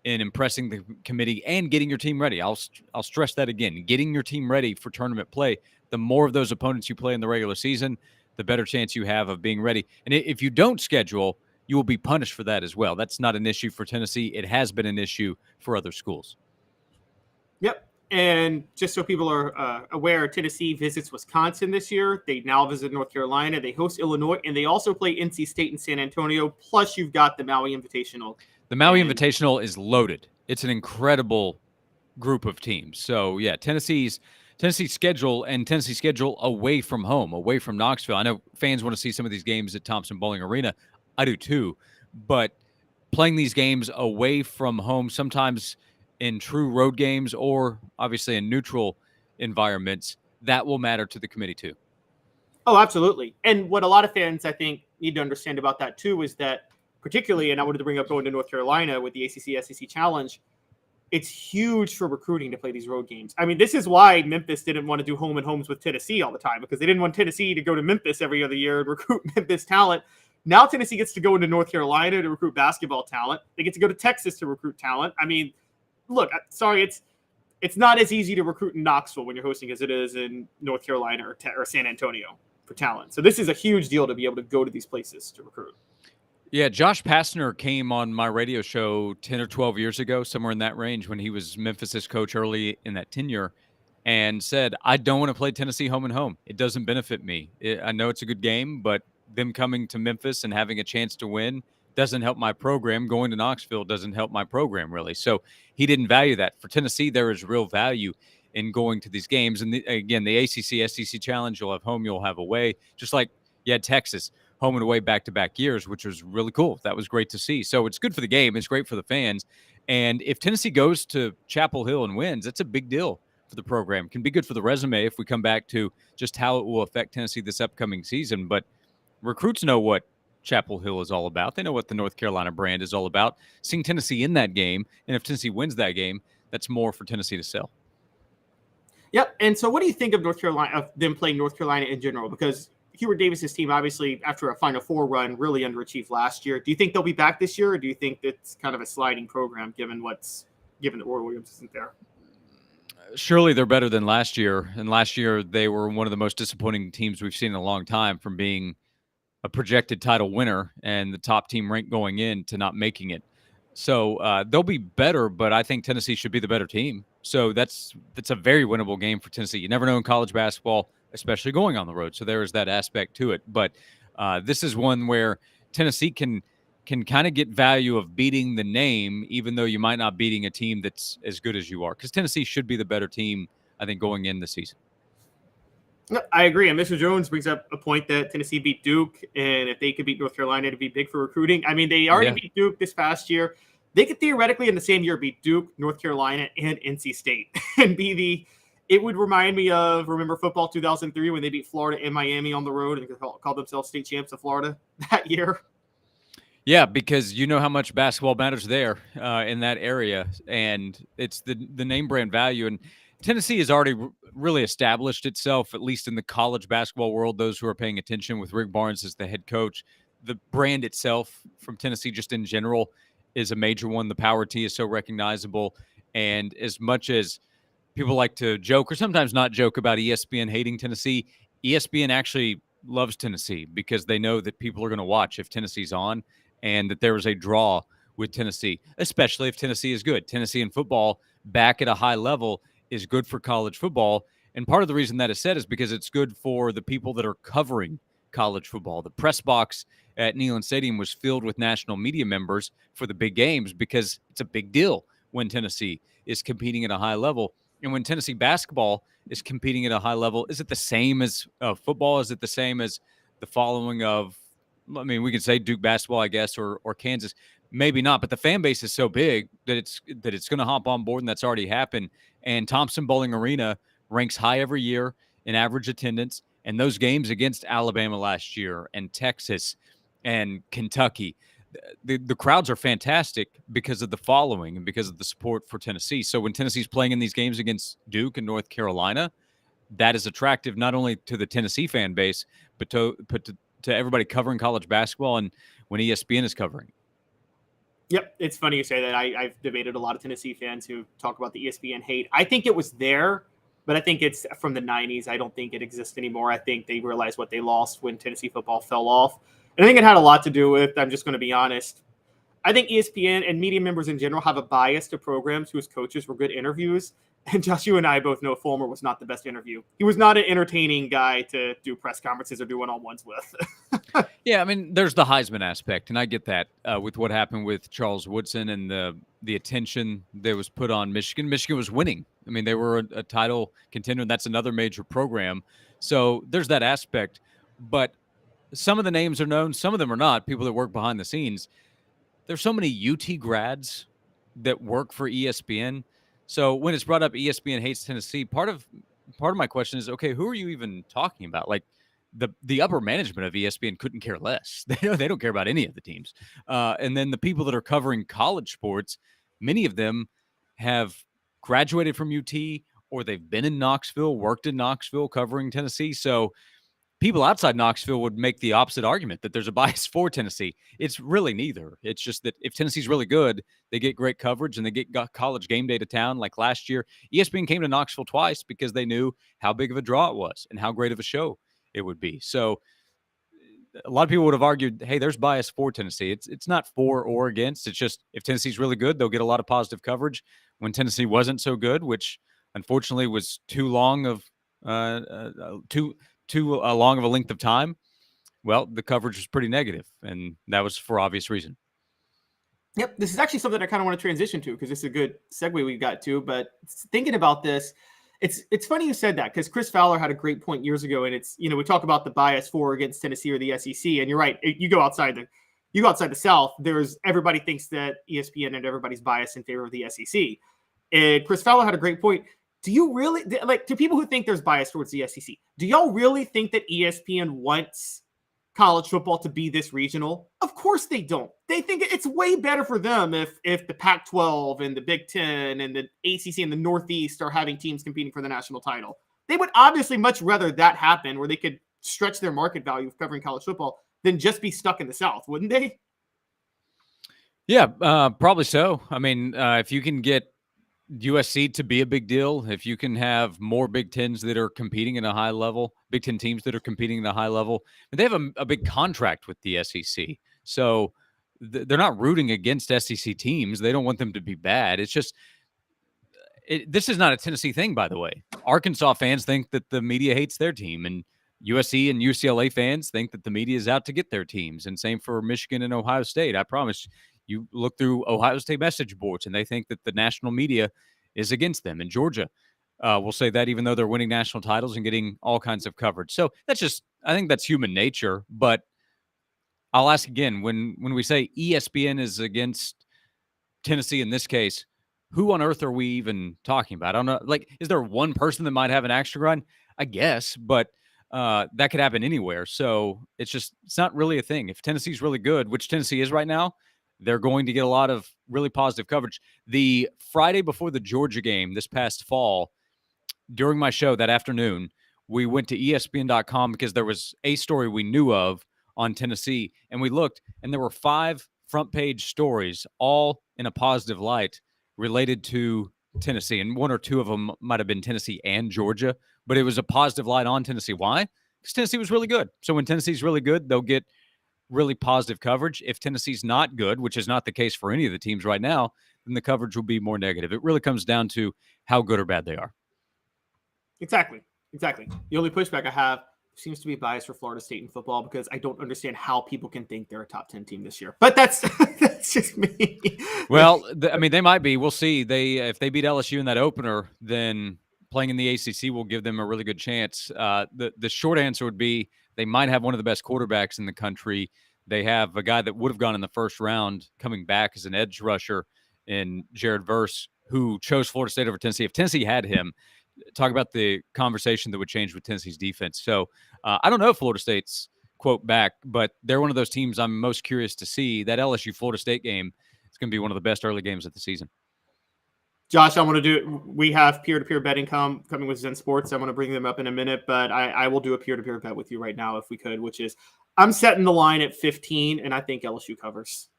in impressing the committee and getting your team ready. I'll stress that again. Getting your team ready for tournament play. The more of those opponents you play in the regular season, the better chance you have of being ready. And if you don't schedule, you will be punished for that as well. That's not an issue for Tennessee. It has been an issue for other schools. Yep. And just so people are aware, Tennessee visits Wisconsin this year. They now visit North Carolina. They host Illinois, and they also play NC State and San Antonio. Plus, you've got the Maui Invitational. The Maui Invitational is loaded. It's an incredible group of teams. So, yeah, Tennessee's schedule and Tennessee's schedule away from home, away from Knoxville. I know fans want to see some of these games at Thompson Bowling Arena. I do too. But playing these games away from home, sometimes in true road games or obviously in neutral environments, that will matter to the committee too. Oh, absolutely. And what a lot of fans, I think, need to understand about that too is that particularly, and I wanted to bring up going to North Carolina with the ACC-SEC Challenge, it's huge for recruiting to play these road games. I mean, this is why Memphis didn't want to do home and homes with Tennessee all the time, because they didn't want Tennessee to go to Memphis every other year and recruit Memphis talent. Now Tennessee gets to go into North Carolina to recruit basketball talent. They get to go to Texas to recruit talent. I mean, look, sorry, it's not as easy to recruit in Knoxville when you're hosting as it is in North Carolina or San Antonio for talent. So this is a huge deal to be able to go to these places to recruit. Yeah, Josh Pastner came on my radio show 10 or 12 years ago, somewhere in that range, when he was Memphis's coach early in that tenure, and said, I don't want to play Tennessee home and home. It doesn't benefit me. I know it's a good game, but them coming to Memphis and having a chance to win doesn't help my program. Going to Knoxville doesn't help my program, really. So he didn't value that. For Tennessee, there is real value in going to these games. And again, the ACC-SEC Challenge, you'll have home, you'll have away, just like you had Texas, home and away back-to-back years, which was really cool. That was great to see. So it's good for the game. It's great for the fans. And if Tennessee goes to Chapel Hill and wins, that's a big deal for the program. It can be good for the resume if we come back to just how it will affect Tennessee this upcoming season. But recruits know what Chapel Hill is all about. They know what the North Carolina brand is all about. Seeing Tennessee in that game, and if Tennessee wins that game, that's more for Tennessee to sell. Yep. And so what do you think of North Carolina, of them playing North Carolina in general? Because Hubert Davis's team, obviously, after a Final Four run, really underachieved last year. Do you think they'll be back this year, or do you think it's kind of a sliding program given that Roy Williams isn't there? Surely they're better than last year. And last year they were one of the most disappointing teams we've seen in a long time, from being a projected title winner and the top team ranked going in to not making it. So they'll be better, but I think Tennessee should be the better team. So that's a very winnable game for Tennessee. You never know in college basketball, especially going on the road. So there is that aspect to it. But this is one where Tennessee can kind of get value of beating the name, even though you might not beating a team that's as good as you are. Because Tennessee should be the better team, I think, going in the season. No, I agree. And Mr. Jones brings up a point that Tennessee beat Duke, and if they could beat North Carolina, it'd be big for recruiting. I mean, they already beat Duke this past year. They could theoretically in the same year beat Duke, North Carolina, and NC State and be it would remind me of, remember football 2003 when they beat Florida and Miami on the road and called themselves state champs of Florida that year? Yeah, because you know how much basketball matters there in that area, and it's the name brand value. And Tennessee has already really established itself, at least in the college basketball world, those who are paying attention, with Rick Barnes as the head coach. The brand itself from Tennessee just in general is a major one. The Power T is so recognizable. And as much as people like to joke or sometimes not joke about ESPN hating Tennessee, ESPN actually loves Tennessee because they know that people are going to watch if Tennessee's on, and that there is a draw with Tennessee, especially if Tennessee is good. Tennessee in football back at a high level is good for college football. And part of the reason that is said is because it's good for the people that are covering college football. The press box at Neyland Stadium was filled with national media members for the big games because it's a big deal when Tennessee is competing at a high level. And when Tennessee basketball is competing at a high level, is it the same as football? Is it the same as the following of, I mean, we could say Duke basketball, I guess, or Kansas? Maybe not, but the fan base is so big that it's going to hop on board, and that's already happened. And Thompson Bowling Arena ranks high every year in average attendance. And those games against Alabama last year and Texas and Kentucky, the crowds are fantastic because of the following and because of the support for Tennessee. So when Tennessee's playing in these games against Duke and North Carolina, that is attractive not only to the Tennessee fan base, but to everybody covering college basketball and when ESPN is covering. Yep, it's funny you say that. I've debated a lot of Tennessee fans who talk about the ESPN hate. I think it was there, but I think it's from the 90s. I don't think it exists anymore. I think they realized what they lost when Tennessee football fell off. And I think it had a lot to do with, I'm just going to be honest, I think ESPN and media members in general have a bias to programs whose coaches were good interviews. And Josh, you and I both know Fulmer was not the best interview. He was not an entertaining guy to do press conferences or do one-on-ones with. Yeah, I mean, there's the Heisman aspect, and I get that with what happened with Charles Woodson and the attention that was put on Michigan. Michigan was winning. I mean, they were a title contender, and that's another major program. So there's that aspect. But some of the names are known, some of them are not, people that work behind the scenes. There's so many UT grads that work for ESPN. So when it's brought up ESPN hates Tennessee, part of my question is, okay, who are you even talking about? Like the upper management of ESPN couldn't care less. They don't care about any of the teams. And then the people that are covering college sports, many of them have graduated from UT or they've been in Knoxville, worked in Knoxville covering Tennessee. So people outside Knoxville would make the opposite argument that there's a bias for Tennessee. It's really neither. It's just that if Tennessee's really good, they get great coverage and they get college game day to town. Like last year, ESPN came to Knoxville twice because they knew how big of a draw it was and how great of a show it would be. So a lot of people would have argued, hey, there's bias for Tennessee. It's not for or against. It's just if Tennessee's really good, they'll get a lot of positive coverage. When Tennessee wasn't so good, which unfortunately was too long of too long of a length of time, well, the coverage was pretty negative, and that was for obvious reason. Yep, this is actually something I kind of want to transition to because it's a good segue we got to. But thinking about this, it's funny you said that because Chris Fowler had a great point years ago, and it's, we talk about the bias for or against Tennessee or the SEC, and you're right. You go outside the South, everybody thinks that ESPN and everybody's biased in favor of the SEC, and Chris Fowler had a great point. Do you really, like, to people who think there's bias towards the SEC, do y'all really think that ESPN wants college football to be this regional? Of course they don't. They think it's way better for them if the Pac-12 and the Big Ten and the ACC and the Northeast are having teams competing for the national title. They would obviously much rather that happen where they could stretch their market value of covering college football than just be stuck in the South, wouldn't they? Yeah, probably so. I mean, if you can get USC to be a big deal, if you can have more Big Tens that are competing at a high level, Big Ten teams that are competing at a high level, and they have a big contract with the SEC. So they're not rooting against SEC teams. They don't want them to be bad. It's just, this is not a Tennessee thing, by the way. Arkansas fans think that the media hates their team, and USC and UCLA fans think that the media is out to get their teams. And same for Michigan and Ohio State. I promise you look through Ohio State message boards and they think that the national media is against them. And Georgia will say that even though they're winning national titles and getting all kinds of coverage. So that's just, I think that's human nature. But I'll ask again, when we say ESPN is against Tennessee in this case, who on earth are we even talking about? I don't know. Like, is there one person that might have an axe to grind? I guess, but that could happen anywhere. So it's not really a thing. If Tennessee's really good, which Tennessee is right now, they're going to get a lot of really positive coverage. The Friday before the Georgia game this past fall, during my show that afternoon, we went to ESPN.com because there was a story we knew of on Tennessee, and we looked, and there were 5 front page stories, all in a positive light related to Tennessee, and 1 or 2 of them might have been Tennessee and Georgia, but it was a positive light on Tennessee. Why? Because Tennessee was really good. So when Tennessee's really good, they'll get really positive coverage. If Tennessee's not good, which is not the case for any of the teams right now, then the coverage will be more negative. It really comes down to how good or bad they are. Exactly. The only pushback I have seems to be bias for Florida State in football because I don't understand how people can think they're a top 10 team this year. But that's just me. Well, I mean, they might be. We'll see. If they beat LSU in that opener, then playing in the ACC will give them a really good chance. The short answer would be they might have one of the best quarterbacks in the country. They have a guy that would have gone in the first round coming back as an edge rusher in Jared Verse, who chose Florida State over Tennessee. If Tennessee had him, talk about the conversation that would change with Tennessee's defense. So I don't know if Florida State's quote back, but they're one of those teams I'm most curious to see. That LSU Florida State game is going to be one of the best early games of the season. Josh, we have peer-to-peer betting coming with Zen Sports. I'm going to bring them up in a minute, but I will do a peer-to-peer bet with you right now if we could, which is I'm setting the line at 15, and I think LSU covers.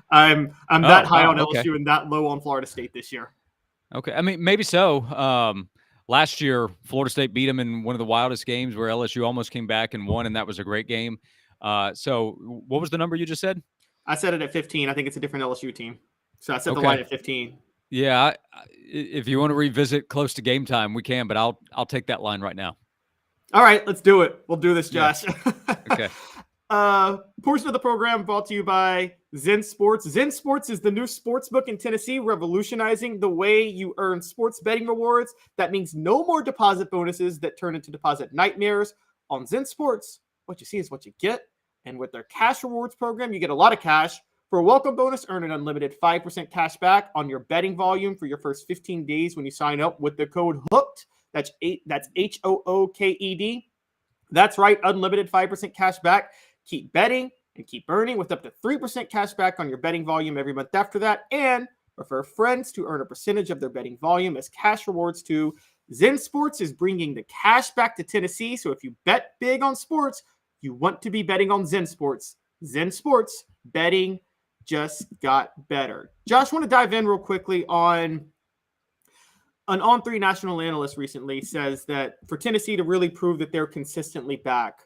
I'm that high on LSU and that low on Florida State this year. Okay. I mean, maybe so. Last year, Florida State beat them in one of the wildest games where LSU almost came back and won, and that was a great game. So what was the number you just said? I set it at 15. I think it's a different LSU team. So I set the line at 15. Yeah. If you want to revisit close to game time, we can, but I'll take that line right now. All right, let's do it. We'll do this, Josh. Yeah. Okay. Portion of the program brought to you by Zen Sports. Zen Sports is the new sports book in Tennessee, revolutionizing the way you earn sports betting rewards. That means no more deposit bonuses that turn into deposit nightmares. On Zen Sports, what you see is what you get. And with their cash rewards program, you get a lot of cash. For a welcome bonus, earn an unlimited 5% cash back on your betting volume for your first 15 days when you sign up with the code HOOKED. That's HOOKED. That's right, unlimited 5% cash back. Keep betting and keep earning with up to 3% cash back on your betting volume every month after that. And refer friends to earn a percentage of their betting volume as cash rewards too. Zen Sports is bringing the cash back to Tennessee. So if you bet big on sports, you want to be betting on Zen Sports. Zen Sports, betting just got better. Josh, I want to dive in real quickly on an On3 national analyst recently says that for Tennessee to really prove that they're consistently back,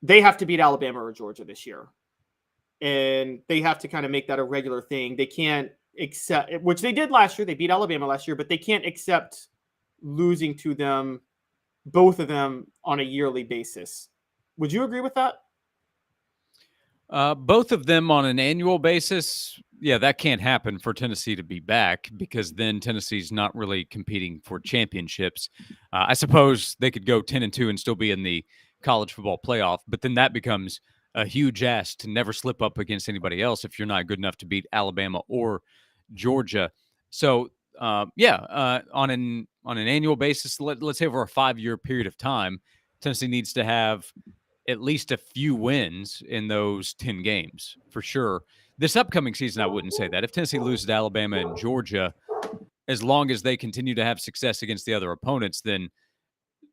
they have to beat Alabama or Georgia this year. And they have to kind of make that a regular thing. They can't accept, which they did last year. They beat Alabama last year, but they can't accept losing to them, both of them, on a yearly basis. Would you agree with that? Both of them on an annual basis, yeah, that can't happen for Tennessee to be back because then Tennessee's not really competing for championships. I suppose they could go 10-2 and still be in the college football playoff, but then that becomes a huge ask to never slip up against anybody else if you're not good enough to beat Alabama or Georgia. So, on an annual basis, let's say over a 5-year period of time, Tennessee needs to have at least a few wins in those 10 games for sure. This upcoming season, I wouldn't say that. If Tennessee loses to Alabama and Georgia, as long as they continue to have success against the other opponents, then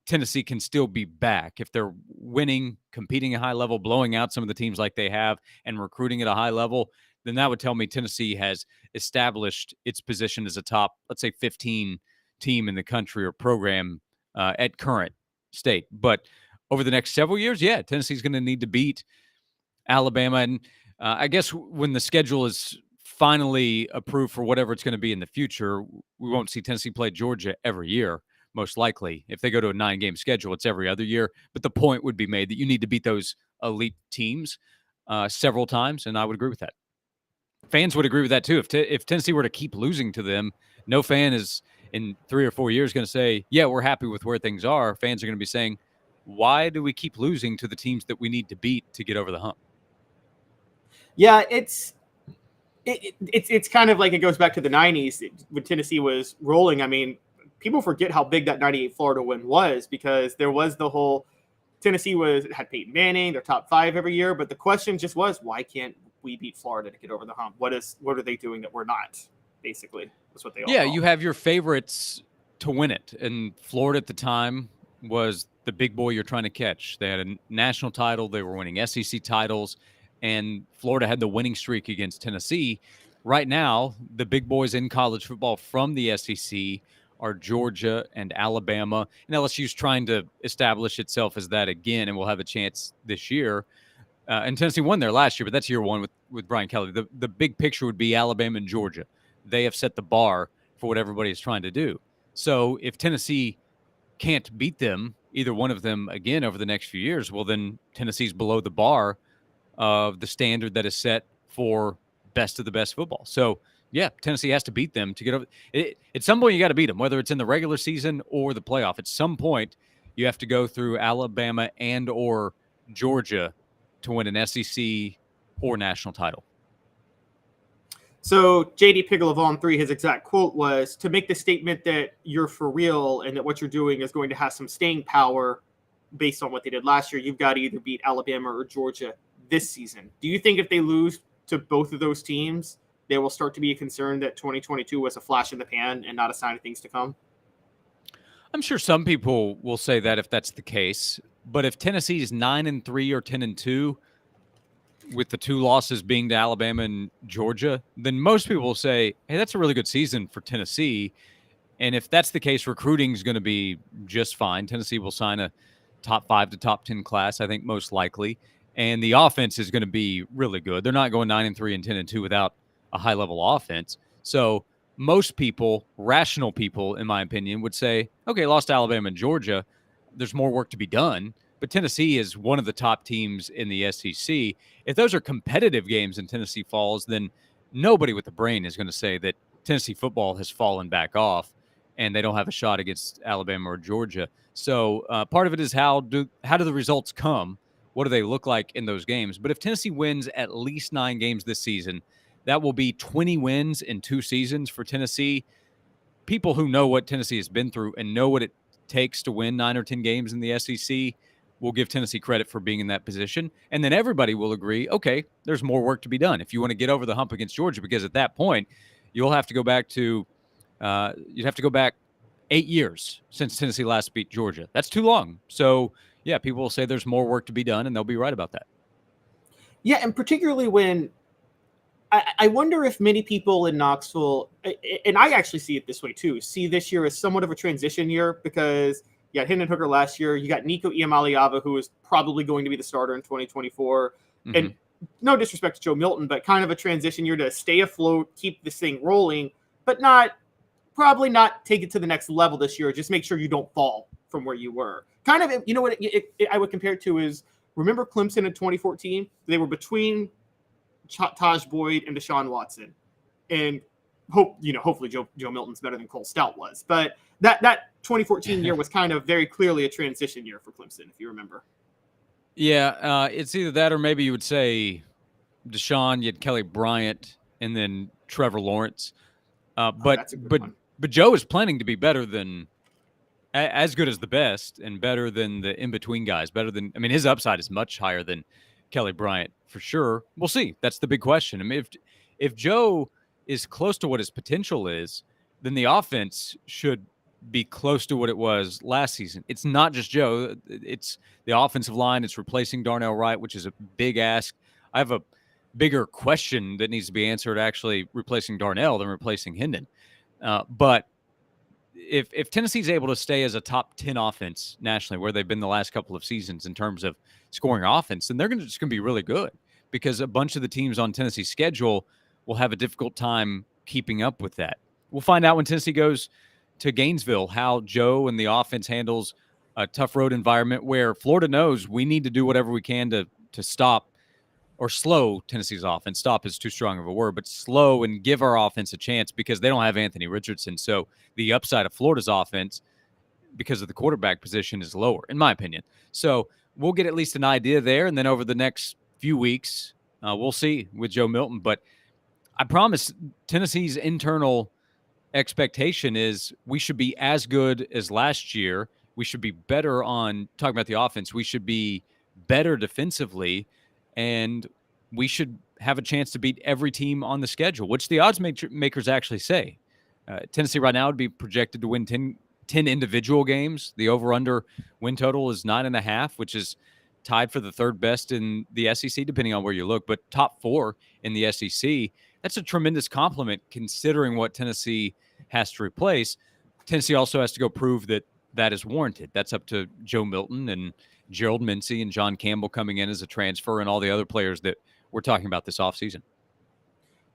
Tennessee can still be back. If they're winning, competing at a high level, blowing out some of the teams like they have, and recruiting at a high level, then that would tell me Tennessee has established its position as a top, let's say, 15 team in the country or program at current state. But over the next several years, yeah, Tennessee's going to need to beat Alabama. And I guess when the schedule is finally approved for whatever it's going to be in the future, we won't see Tennessee play Georgia every year, most likely. If they go to a 9-game schedule, it's every other year. But the point would be made that you need to beat those elite teams several times, and I would agree with that. Fans would agree with that, too. If Tennessee were to keep losing to them, no fan is in 3 or 4 years going to say, yeah, we're happy with where things are. Fans are going to be saying, why do we keep losing to the teams that we need to beat to get over the hump? Yeah, it's kind of like it goes back to the 90s when Tennessee was rolling. I mean, people forget how big that 98 Florida win was because there was the whole Tennessee had Peyton Manning, their top 5 every year. But the question just was, why can't we beat Florida to get over the hump? What are they doing that we're not? Basically, that's what they all call. You have your favorites to win it. And Florida at the time was the big boy you're trying to catch. They had a national title. They were winning SEC titles. And Florida had the winning streak against Tennessee. Right now, the big boys in college football from the SEC are Georgia and Alabama. And LSU's trying to establish itself as that again, and we'll have a chance this year. And Tennessee won there last year, but that's year one with Brian Kelly. The big picture would be Alabama and Georgia. They have set the bar for what everybody is trying to do. So if Tennessee can't beat them, either one of them again over the next few years, well, then Tennessee's below the bar of the standard that is set for best of the best football. So, yeah, Tennessee has to beat them to get over. At some point, you got to beat them, whether it's in the regular season or the playoff. At some point, you have to go through Alabama and or Georgia to win an SEC or national title. So J.D. Pickle of On3, his exact quote was, to make the statement that you're for real and that what you're doing is going to have some staying power based on what they did last year, you've got to either beat Alabama or Georgia this season. Do you think if they lose to both of those teams there will start to be a concern that 2022 was a flash in the pan and not a sign of things to come? I'm sure some people will say that if that's the case. But if Tennessee is 9-3 or 10-2, with the 2 losses being to Alabama and Georgia, then most people will say, hey, that's a really good season for Tennessee. And if that's the case, recruiting is going to be just fine. Tennessee will sign a top 5 to top 10 class, I think, most likely. And the offense is going to be really good. They're not going 9-3 and 10-2 without a high-level offense. So most people, rational people, in my opinion, would say, okay, lost to Alabama and Georgia. There's more work to be done. But Tennessee is one of the top teams in the SEC. If those are competitive games and Tennessee falls, then nobody with the brain is going to say that Tennessee football has fallen back off and they don't have a shot against Alabama or Georgia. So part of it is how do the results come? What do they look like in those games? But if Tennessee wins at least 9 games this season, that will be 20 wins in 2 seasons for Tennessee. People who know what Tennessee has been through and know what it takes to win 9 or 10 games in the SEC will give Tennessee credit for being in that position. And then everybody will agree, okay, there's more work to be done if you want to get over the hump against Georgia, because at that point, you'll have to go back to you'd have to go back 8 years since Tennessee last beat Georgia. That's too long. So, yeah, people will say there's more work to be done, and they'll be right about that. Yeah, and particularly when I wonder if many people in Knoxville, and I actually see it this way too, see this year as somewhat of a transition year, because you got Hendon Hooker last year. You got Nico Iamaleava, who is probably going to be the starter in 2024. Mm-hmm. And no disrespect to Joe Milton, but kind of a transition year to stay afloat, keep this thing rolling, but probably not take it to the next level this year. Just make sure you don't fall from where you were. Kind of, you know what I would compare it to is, remember Clemson in 2014? They were between Taj Boyd and Deshaun Watson. And hopefully Joe Milton's better than Cole Stout was. But that 2014 year was kind of very clearly a transition year for Clemson, if you remember. Yeah, it's either that or maybe you would say Deshaun, you had Kelly Bryant, and then Trevor Lawrence. But Joe is planning to be better than as good as the best and better than the in-between guys. His upside is much higher than Kelly Bryant for sure. We'll see. That's the big question. I mean, if Joe is close to what his potential is, then the offense should be close to what it was last season. It's not just Joe. It's the offensive line. It's replacing Darnell Wright, which is a big ask. I have a bigger question that needs to be answered actually replacing Darnell than replacing Hendon. But if Tennessee's able to stay as a top 10 offense nationally, where they've been the last couple of seasons in terms of scoring offense, then they're just going to be really good, because a bunch of the teams on Tennessee's schedule will have a difficult time keeping up with that. We'll find out when Tennessee goes to Gainesville how Joe and the offense handles a tough road environment where Florida knows we need to do whatever we can to stop or slow Tennessee's offense. Stop is too strong of a word, but slow and give our offense a chance, because they don't have Anthony Richardson. So the upside of Florida's offense, because of the quarterback position, is lower, in my opinion. So we'll get at least an idea there. And then over the next few weeks, we'll see with Joe Milton. But I promise Tennessee's internal expectation is we should be as good as last year. We should be better on talking about the offense. We should be better defensively, and we should have a chance to beat every team on the schedule, which the odds makers actually say. Tennessee right now would be projected to win 10 individual games. The over-under win total is 9.5, which is tied for the third best in the SEC, depending on where you look, but top 4 in the SEC. That's a tremendous compliment considering what Tennessee has to replace. Tennessee also has to go prove that is warranted. That's up to Joe Milton and Gerald Mincy and John Campbell coming in as a transfer, and all the other players that we're talking about this offseason.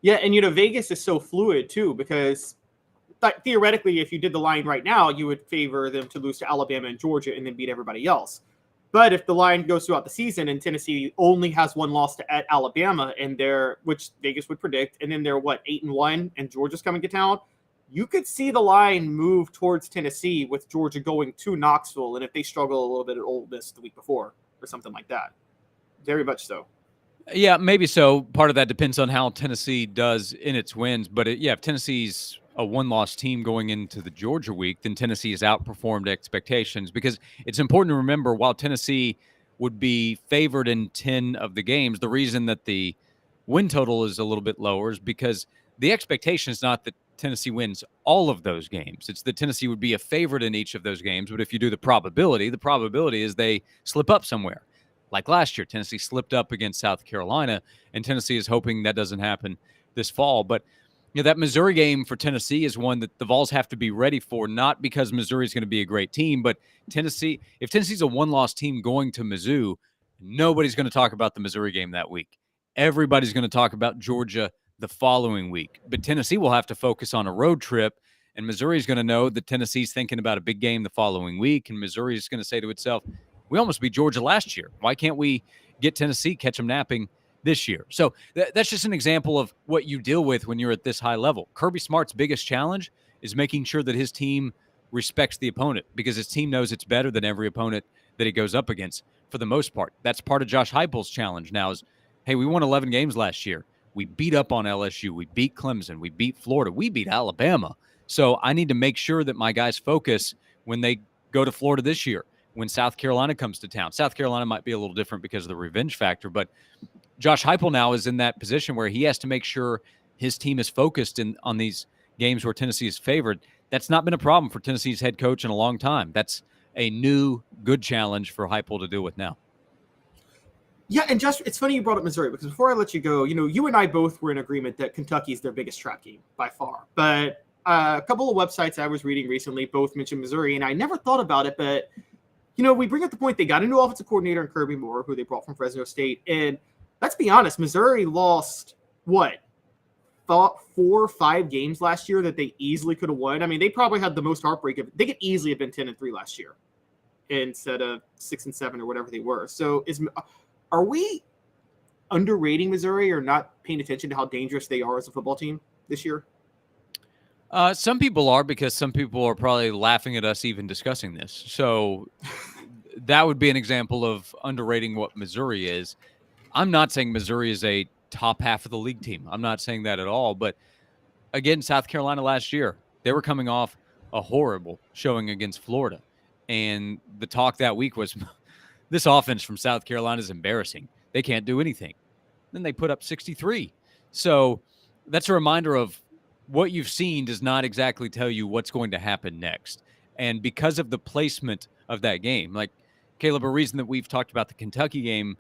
Yeah, and Vegas is so fluid too, because theoretically, if you did the line right now, you would favor them to lose to Alabama and Georgia and then beat everybody else. But if the line goes throughout the season and Tennessee only has one loss at Alabama, and which Vegas would predict, and then they're 8-1, and Georgia's coming to town, you could see the line move towards Tennessee with Georgia going to Knoxville, and if they struggle a little bit at Ole Miss the week before or something like that. Very much so. Yeah, maybe so. Part of that depends on how Tennessee does in its wins. But if Tennessee's a one-loss team going into the Georgia week, then Tennessee has outperformed expectations, because it's important to remember, while Tennessee would be favored in 10 of the games, the reason that the win total is a little bit lower is because the expectation is not that Tennessee wins all of those games. It's that Tennessee would be a favorite in each of those games. But if you do the probability is they slip up somewhere. Like last year, Tennessee slipped up against South Carolina, and Tennessee is hoping that doesn't happen this fall. But that Missouri game for Tennessee is one that the Vols have to be ready for, not because Missouri is going to be a great team, but if Tennessee's a one-loss team going to Mizzou, nobody's going to talk about the Missouri game that week. Everybody's going to talk about Georgia the following week. But Tennessee will have to focus on a road trip, and Missouri is going to know that Tennessee's thinking about a big game the following week, and Missouri is going to say to itself, we almost beat Georgia last year. Why can't we get Tennessee, catch them napping this year? So that's just an example of what you deal with when you're at this high level. Kirby Smart's biggest challenge is making sure that his team respects the opponent, because his team knows it's better than every opponent that he goes up against for the most part. That's part of Josh Heupel's challenge now is, hey, we won 11 games last year. We beat up on LSU. We beat Clemson. We beat Florida. We beat Alabama. So I need to make sure that my guys focus when they go to Florida this year, when South Carolina comes to town. South Carolina might be a little different because of the revenge factor, but Josh Heupel now is in that position where he has to make sure his team is focused on these games where Tennessee is favored. That's not been a problem for Tennessee's head coach in a long time. That's a new good challenge for Heupel to deal with now. Yeah, and Josh, it's funny you brought up Missouri, because before I let you go, you and I both were in agreement that Kentucky is their biggest trap game by far. But a couple of websites I was reading recently both mentioned Missouri, and I never thought about it, but we bring up the point they got a new offensive coordinator in Kirby Moore, who they brought from Fresno State. And let's be honest, Missouri lost, 4 or 5 games last year that they easily could have won. I mean, they probably had the most heartbreak of it. They could easily have been 10-3 last year instead of 6-7 or whatever they were. So are we underrating Missouri or not paying attention to how dangerous they are as a football team this year? Some people are, because some people are probably laughing at us even discussing this. So that would be an example of underrating what Missouri is. I'm not saying Missouri is a top half of the league team. I'm not saying that at all. But again, South Carolina last year, they were coming off a horrible showing against Florida. And the talk that week was, this offense from South Carolina is embarrassing. They can't do anything. Then they put up 63. So that's a reminder of what you've seen does not exactly tell you what's going to happen next. And because of the placement of that game, like Caleb, a reason that we've talked about the Kentucky game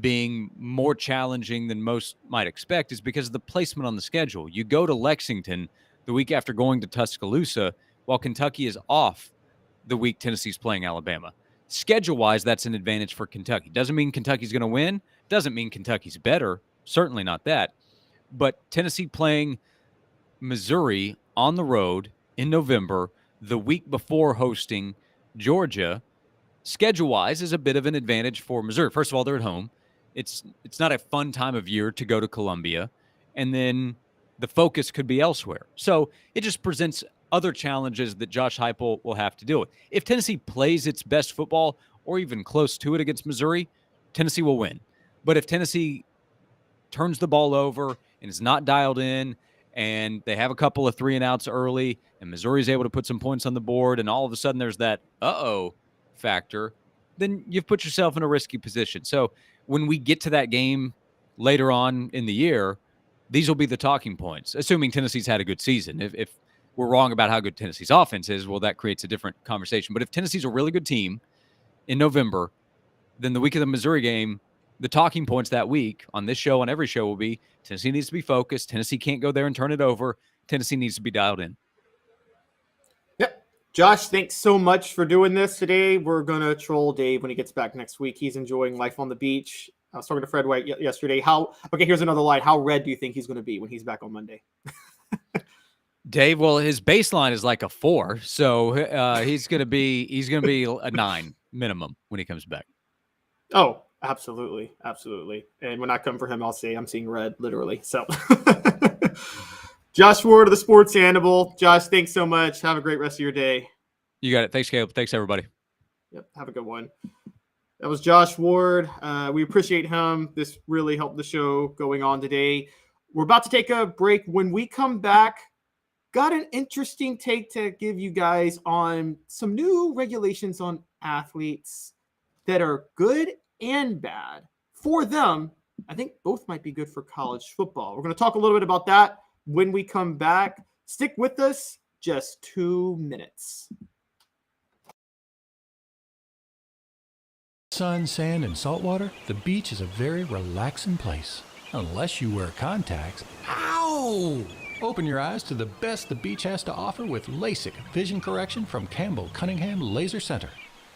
being more challenging than most might expect is because of the placement on the schedule. You go to Lexington the week after going to Tuscaloosa, while Kentucky is off the week Tennessee's playing Alabama. Schedule-wise, that's an advantage for Kentucky. Doesn't mean Kentucky's going to win. Doesn't mean Kentucky's better. Certainly not that. But Tennessee playing Missouri on the road in November, the week before hosting Georgia, schedule-wise is a bit of an advantage for Missouri. First of all, they're at home. It's not a fun time of year to go to Columbia, and then the focus could be elsewhere. So it just presents other challenges that Josh Heupel will have to deal with. If Tennessee plays its best football or even close to it against Missouri, Tennessee will win. But if Tennessee turns the ball over and is not dialed in, and they have a couple of 3-and-outs early, and Missouri is able to put some points on the board, and all of a sudden there's that uh-oh factor, then you've put yourself in a risky position. So when we get to that game later on in the year, these will be the talking points, assuming Tennessee's had a good season. If we're wrong about how good Tennessee's offense is, well, that creates a different conversation. But if Tennessee's a really good team in November, then the week of the Missouri game, the talking points that week on this show, on every show, will be Tennessee needs to be focused. Tennessee can't go there and turn it over. Tennessee needs to be dialed in. Yep. Josh, thanks so much for doing this today. We're going to troll Dave when he gets back next week. He's enjoying life on the beach. I was talking to Fred White yesterday. Here's another line. How red do you think he's going to be when he's back on Monday? Dave, well, his baseline is like a 4, so he's going to be a 9 minimum when he comes back. Oh, absolutely. Absolutely. And when I come for him, I'll say I'm seeing red, literally. So Josh Ward of the Sports Animal. Josh, thanks so much. Have a great rest of your day. You got it. Thanks, Caleb. Thanks, everybody. Yep. Have a good one. That was Josh Ward. We appreciate him. This really helped the show going on today. We're about to take a break. When we come back, got an interesting take to give you guys on some new regulations on athletes that are good and bad for them. I think both might be good for college football. We're going to talk a little bit about that when we come back. Stick with us, just 2 minutes. Sun, sand, and salt water, the beach is a very relaxing place. Unless you wear contacts. Ow! Open your eyes to the best the beach has to offer with LASIK vision correction from Campbell Cunningham Laser Center.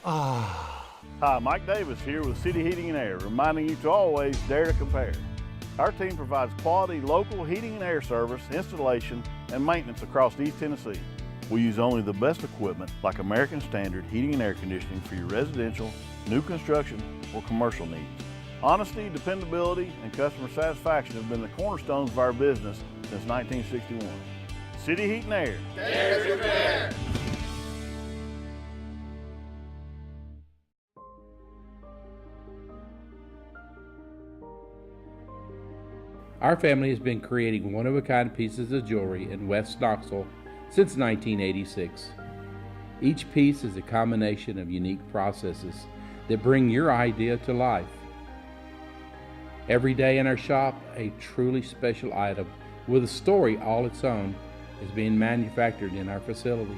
Ah. Hi, Mike Davis here with City Heating and Air, reminding you to always dare to compare. Our team provides quality local heating and air service, installation, and maintenance across East Tennessee. We use only the best equipment like American Standard heating and air conditioning for your residential, new construction, or commercial needs. Honesty, dependability, and customer satisfaction have been the cornerstones of our business since 1961. City Heat and Air. Dare to compare. Our family has been creating one-of-a-kind pieces of jewelry in West Knoxville since 1986. Each piece is a combination of unique processes that bring your idea to life. Every day in our shop, a truly special item with a story all its own is being manufactured in our facility,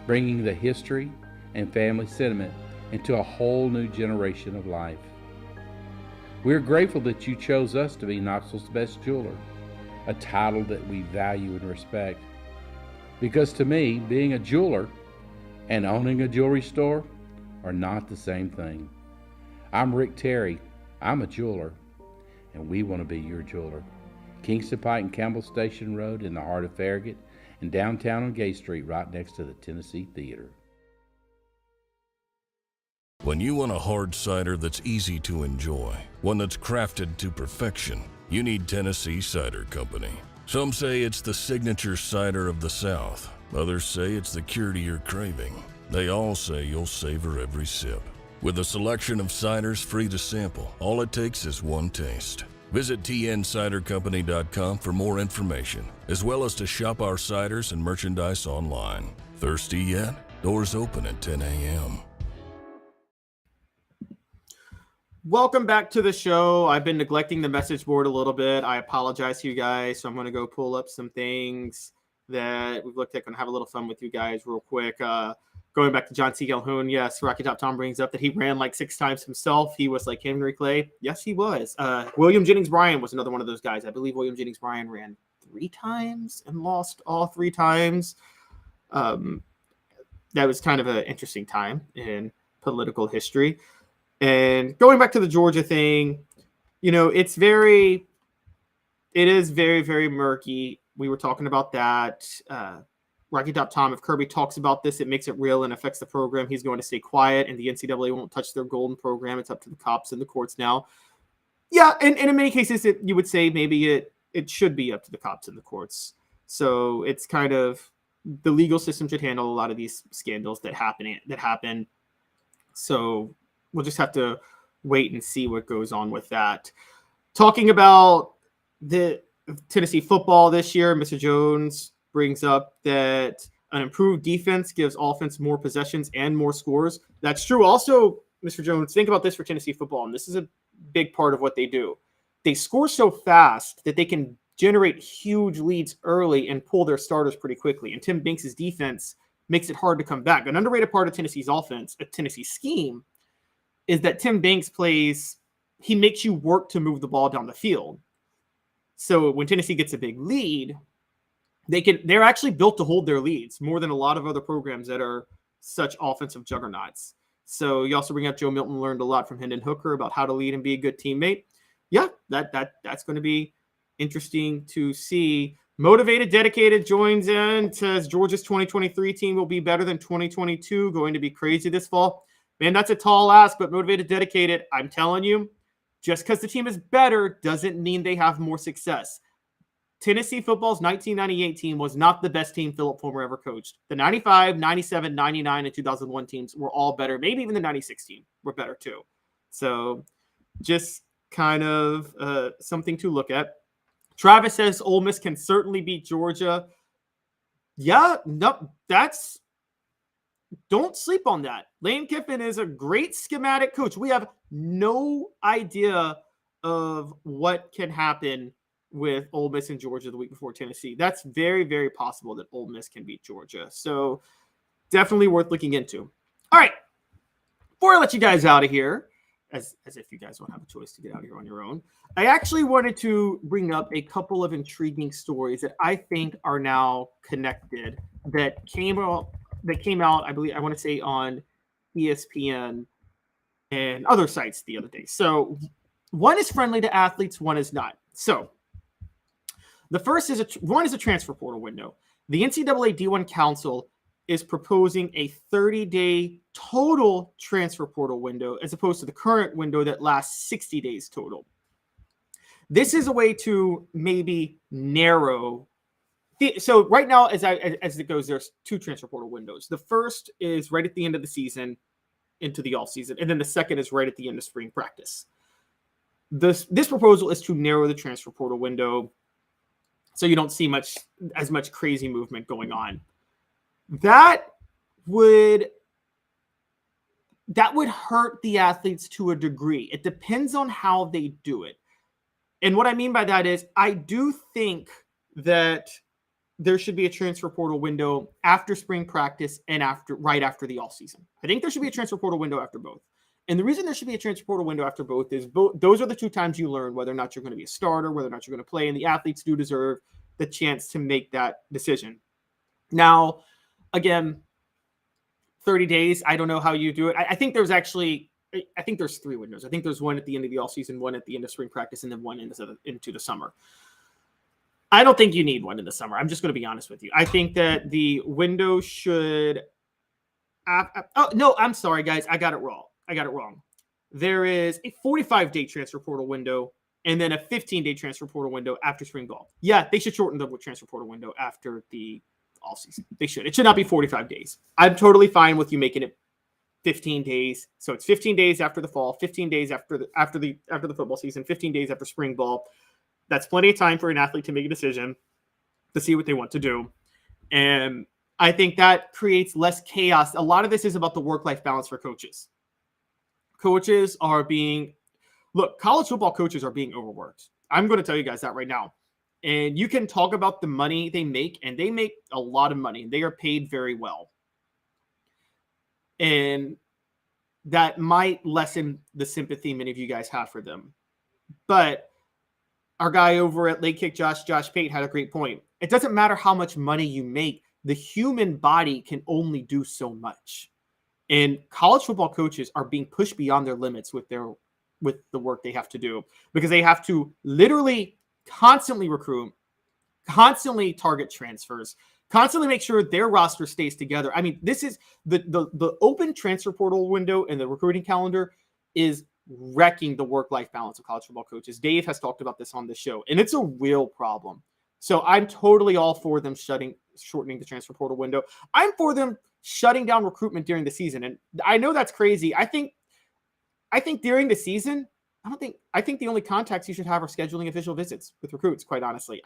bringing the history and family sentiment into a whole new generation of life. We're grateful that you chose us to be Knoxville's best jeweler, a title that we value and respect. Because to me, being a jeweler and owning a jewelry store are not the same thing. I'm Rick Terry. I'm a jeweler, and we want to be your jeweler. Kingston Pike and Campbell Station Road in the heart of Farragut, and downtown on Gay Street right next to the Tennessee Theater. When you want a hard cider that's easy to enjoy, one that's crafted to perfection, you need Tennessee Cider Company. Some say it's the signature cider of the South. Others say it's the cure to your craving. They all say you'll savor every sip. With a selection of ciders free to sample, all it takes is one taste. Visit tncidercompany.com for more information, as well as to shop our ciders and merchandise online. Thirsty yet? Doors open at 10 a.m. Welcome back to the show. I've been neglecting the message board a little bit. I apologize to you guys. So I'm going to go pull up some things that we've looked at. Going to have a little fun with you guys real quick. Going back to John C. Calhoun. Yes, Rocky Top Tom brings up that he ran like 6 times himself. He was like Henry Clay. Yes, he was. William Jennings Bryan was another one of those guys. I believe William Jennings Bryan ran 3 times and lost all 3 times. That was kind of an interesting time in political history. And going back to the Georgia thing, you know, it is very, very murky. We were talking about that. Rocky Top Tom, if Kirby talks about this, it makes it real and affects the program. He's going to stay quiet, and the NCAA won't touch their golden program. It's up to the cops and the courts now. Yeah, and in many cases, you would say maybe it should be up to the cops and the courts. So it's kind of the legal system should handle a lot of these scandals that happen. So we'll just have to wait and see what goes on with that. Talking about the Tennessee football this year, Mr. Jones brings up that an improved defense gives offense more possessions and more scores. That's true. Also, Mr. Jones, think about this for Tennessee football, and this is a big part of what they do. They score so fast that they can generate huge leads early and pull their starters pretty quickly. And Tim Banks' defense makes it hard to come back. An underrated part of Tennessee's offense, a Tennessee scheme, is that Tim Banks he makes you work to move the ball down the field. So when Tennessee gets a big lead, they're actually built to hold their leads more than a lot of other programs that are such offensive juggernauts. So you also bring up Joe Milton learned a lot from Hendon Hooker about how to lead and be a good teammate. Yeah, that's going to be interesting to see. Motivated, dedicated joins in, says Georgia's 2023 team will be better than 2022, going to be crazy this fall. Man, that's a tall ask, but motivated, dedicated, I'm telling you, just because the team is better doesn't mean they have more success. Tennessee football's 1998 team was not the best team Philip Fulmer ever coached. The 95, 97, 99, and 2001 teams were all better. Maybe even the 96 team were better too. So just kind of something to look at. Travis says Ole Miss can certainly beat Georgia. Yeah, no, don't sleep on that. Lane Kiffin is a great schematic coach. We have no idea of what can happen with Ole Miss and Georgia the week before Tennessee. That's very, very possible that Ole Miss can beat Georgia. So definitely worth looking into. All right. Before I let you guys out of here, as if you guys don't have a choice to get out of here on your own, I actually wanted to bring up a couple of intriguing stories that I think are now connected that came out, I believe, I want to say on ESPN and other sites the other day. So one is friendly to athletes, one is not. So the first is one is a transfer portal window. The NCAA D1 Council is proposing a 30-day total transfer portal window as opposed to the current window that lasts 60 days total. This is a way to maybe narrow. So right now, as it goes, there's two transfer portal windows. The first is right at the end of the season into the off season, and then the second is right at the end of spring practice. This proposal is to narrow the transfer portal window so you don't see as much crazy movement going on. That would hurt the athletes to a degree. It depends on how they do it. And what I mean by that is I do think that there should be a transfer portal window after spring practice and right after the offseason. I think there should be a transfer portal window after both. And the reason there should be a transfer portal window after both is those are the two times you learn whether or not you're going to be a starter, whether or not you're going to play, and the athletes do deserve the chance to make that decision. Now, again, 30 days, I don't know how you do it. I think there's three windows. I think there's one at the end of the offseason, one at the end of spring practice, and then one into the summer. I don't think you need one in the summer. I'm just going to be honest with you. I think that the window should oh, no, I'm sorry, guys. I got it wrong. There is a 45-day transfer portal window and then a 15-day transfer portal window after spring ball. Yeah, they should shorten the transfer portal window after the offseason. They should. It should not be 45 days. I'm totally fine with you making it 15 days. So it's 15 days after the fall, 15 days after the football season, 15 days after spring ball. That's plenty of time for an athlete to make a decision, to see what they want to do. And I think that creates less chaos. A lot of this is about the work-life balance for coaches. Coaches are college football coaches are being overworked. I'm going to tell you guys that right now. And you can talk about the money they make, and they make a lot of money. They are paid very well. And that might lessen the sympathy many of you guys have for them. But our guy over at Late Kick Josh Pate had a great point. It doesn't matter how much money you make. The human body can only do so much. And college football coaches are being pushed beyond their limits with the work they have to do, because they have to literally constantly recruit, constantly target transfers, constantly make sure their roster stays together. I mean, this is the open transfer portal window and the recruiting calendar is wrecking the work-life balance of college football coaches. Dave has talked about this on the show, and it's a real problem. So I'm totally all for them shortening the transfer portal window. I'm for them shutting down recruitment during the season. And I know that's crazy. I think during the season, I think the only contacts you should have are scheduling official visits with recruits, quite honestly.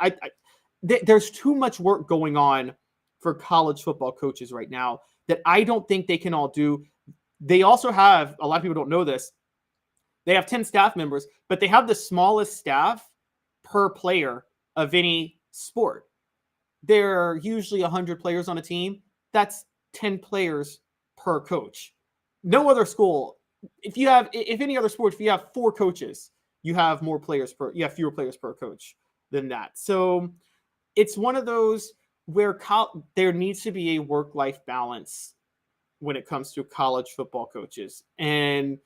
There's too much work going on for college football coaches right now that I don't think they can all do. They also have, a lot of people don't know this, they have 10 staff members, but they have the smallest staff per player of any sport. There are usually 100 players on a team. That's 10 players per coach. No other school, if any other sport, if you have 4 coaches, you have fewer players per coach than that. So it's one of those where there needs to be a work-life balance when it comes to college football coaches. And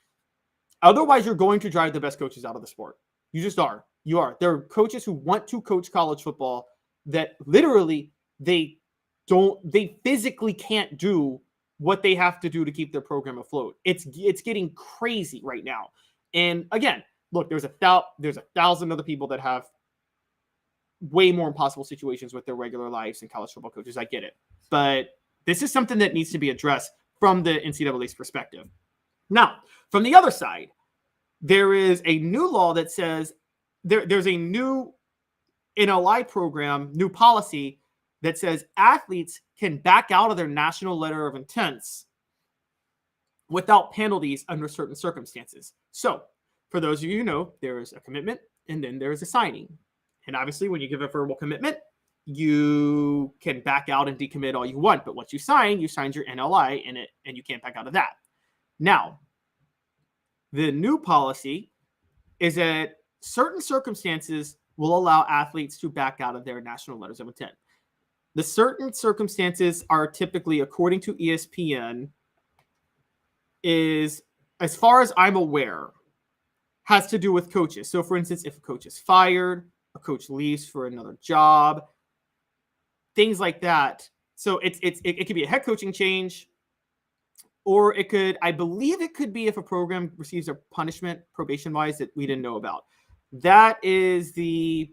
otherwise, you're going to drive the best coaches out of the sport. You just are. You are. There are coaches who want to coach college football that literally they physically can't do what they have to do to keep their program afloat. It's getting crazy right now. And again, look, there's 1,000 other people that have way more impossible situations with their regular lives than college football coaches. I get it. But this is something that needs to be addressed from the NCAA's perspective. Now, from the other side, there is a new law that says there's a new NLI program, new policy that says athletes can back out of their national letter of intents without penalties under certain circumstances. So, for those of you who know, there is a commitment and then there is a signing. And obviously, when you give a verbal commitment, you can back out and decommit all you want. But once you signed your NLI in it, and you can't back out of that. Now, the new policy is that certain circumstances will allow athletes to back out of their national letters of intent. The certain circumstances are typically, according to ESPN, is, as far as I'm aware, has to do with coaches. So, for instance, if a coach is fired, a coach leaves for another job, things like that. So it could be a head coaching change, or it could, I believe it could be if a program receives a punishment probation-wise that we didn't know about. That is the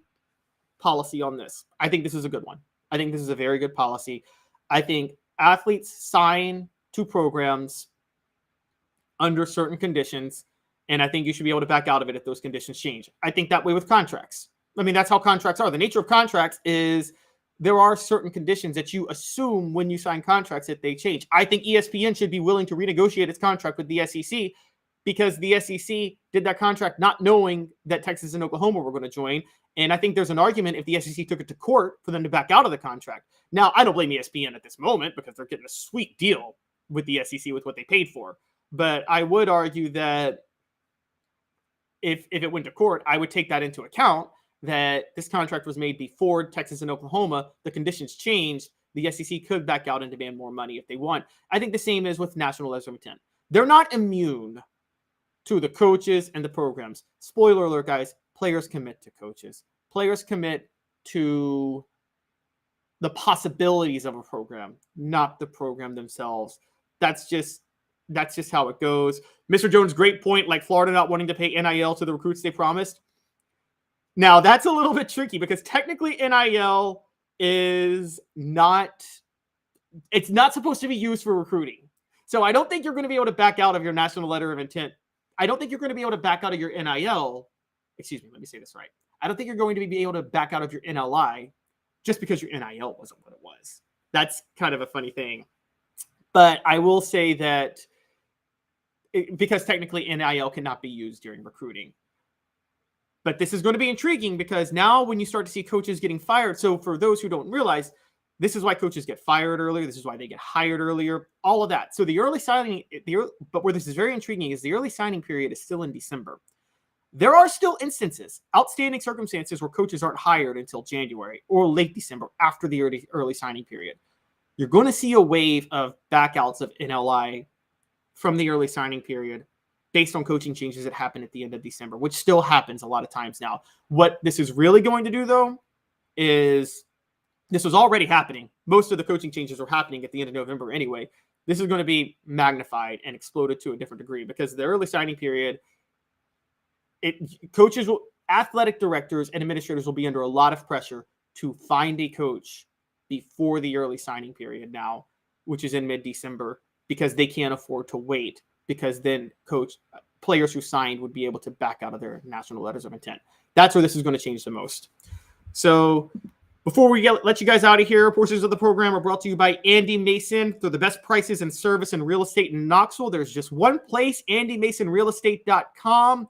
policy on this. I think this is a good one. I think this is a very good policy. I think athletes sign to programs under certain conditions, and I think you should be able to back out of it if those conditions change. I think that way with contracts. I mean, that's how contracts are. The nature of contracts is there are certain conditions that you assume when you sign contracts that they change. I think ESPN should be willing to renegotiate its contract with the SEC because the SEC did that contract not knowing that Texas and Oklahoma were going to join. And I think there's an argument if the SEC took it to court for them to back out of the contract. Now, I don't blame ESPN at this moment because they're getting a sweet deal with the SEC with what they paid for. But I would argue that if it went to court, I would take that into account, that this contract was made before Texas and Oklahoma. The conditions changed. The SEC could back out and demand more money if they want. I think the same is with national letters of intent. They're not immune to the coaches and the programs. Spoiler alert, guys, players commit to coaches. Players commit to the possibilities of a program, not the program themselves. That's just how it goes. Mr. Jones, great point, like Florida not wanting to pay NIL to the recruits they promised. Now, that's a little bit tricky because technically NIL is not, it's not supposed to be used for recruiting. So I don't think you're going to be able to back out of your national letter of intent. I don't think you're going to be able to back out of your NIL. Excuse me, let me say this right. I don't think you're going to be able to back out of your NLI just because your NIL wasn't what it was. That's kind of a funny thing. But I will say that because technically NIL cannot be used during recruiting. But this is going to be intriguing because now when you start to see coaches getting fired, so for those who don't realize, this is why coaches get fired earlier. This is why they get hired earlier, all of that. So the early signing, but where this is very intriguing is the early signing period is still in December. There are still instances, outstanding circumstances where coaches aren't hired until January or late December after the early signing period. You're going to see a wave of backouts of NLI from the early signing period based on coaching changes that happen at the end of December, which still happens a lot of times now. What this is really going to do, though, is this was already happening. Most of the coaching changes were happening at the end of November anyway. This is going to be magnified and exploded to a different degree because the early signing period, athletic directors and administrators will be under a lot of pressure to find a coach before the early signing period now, which is in mid-December, because they can't afford to wait, because then players who signed would be able to back out of their national letters of intent. That's where this is going to change the most. So before we let you guys out of here, portions of the program are brought to you by Andy Mason. For the best prices and service in real estate in Knoxville, there's just one place, andymasonrealestate.com.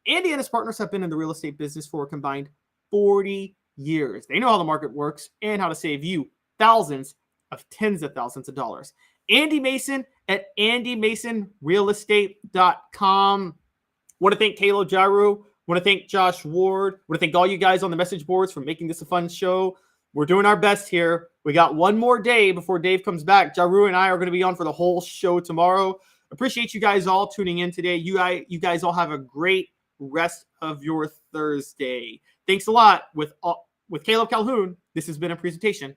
Andy and his partners have been in the real estate business for a combined 40 years. They know how the market works and how to save you thousands of tens of thousands of dollars. Andy Mason at andymasonrealestate.com. Want to thank Kalo Jaru. Want to thank Josh Ward. Want to thank all you guys on the message boards for making this a fun show. We're doing our best here. We got one more day before Dave comes back. Jaru and I are going to be on for the whole show tomorrow. Appreciate you guys all tuning in today. You guys all have a great rest of your Thursday. Thanks a lot. With Caleb Calhoun, this has been a presentation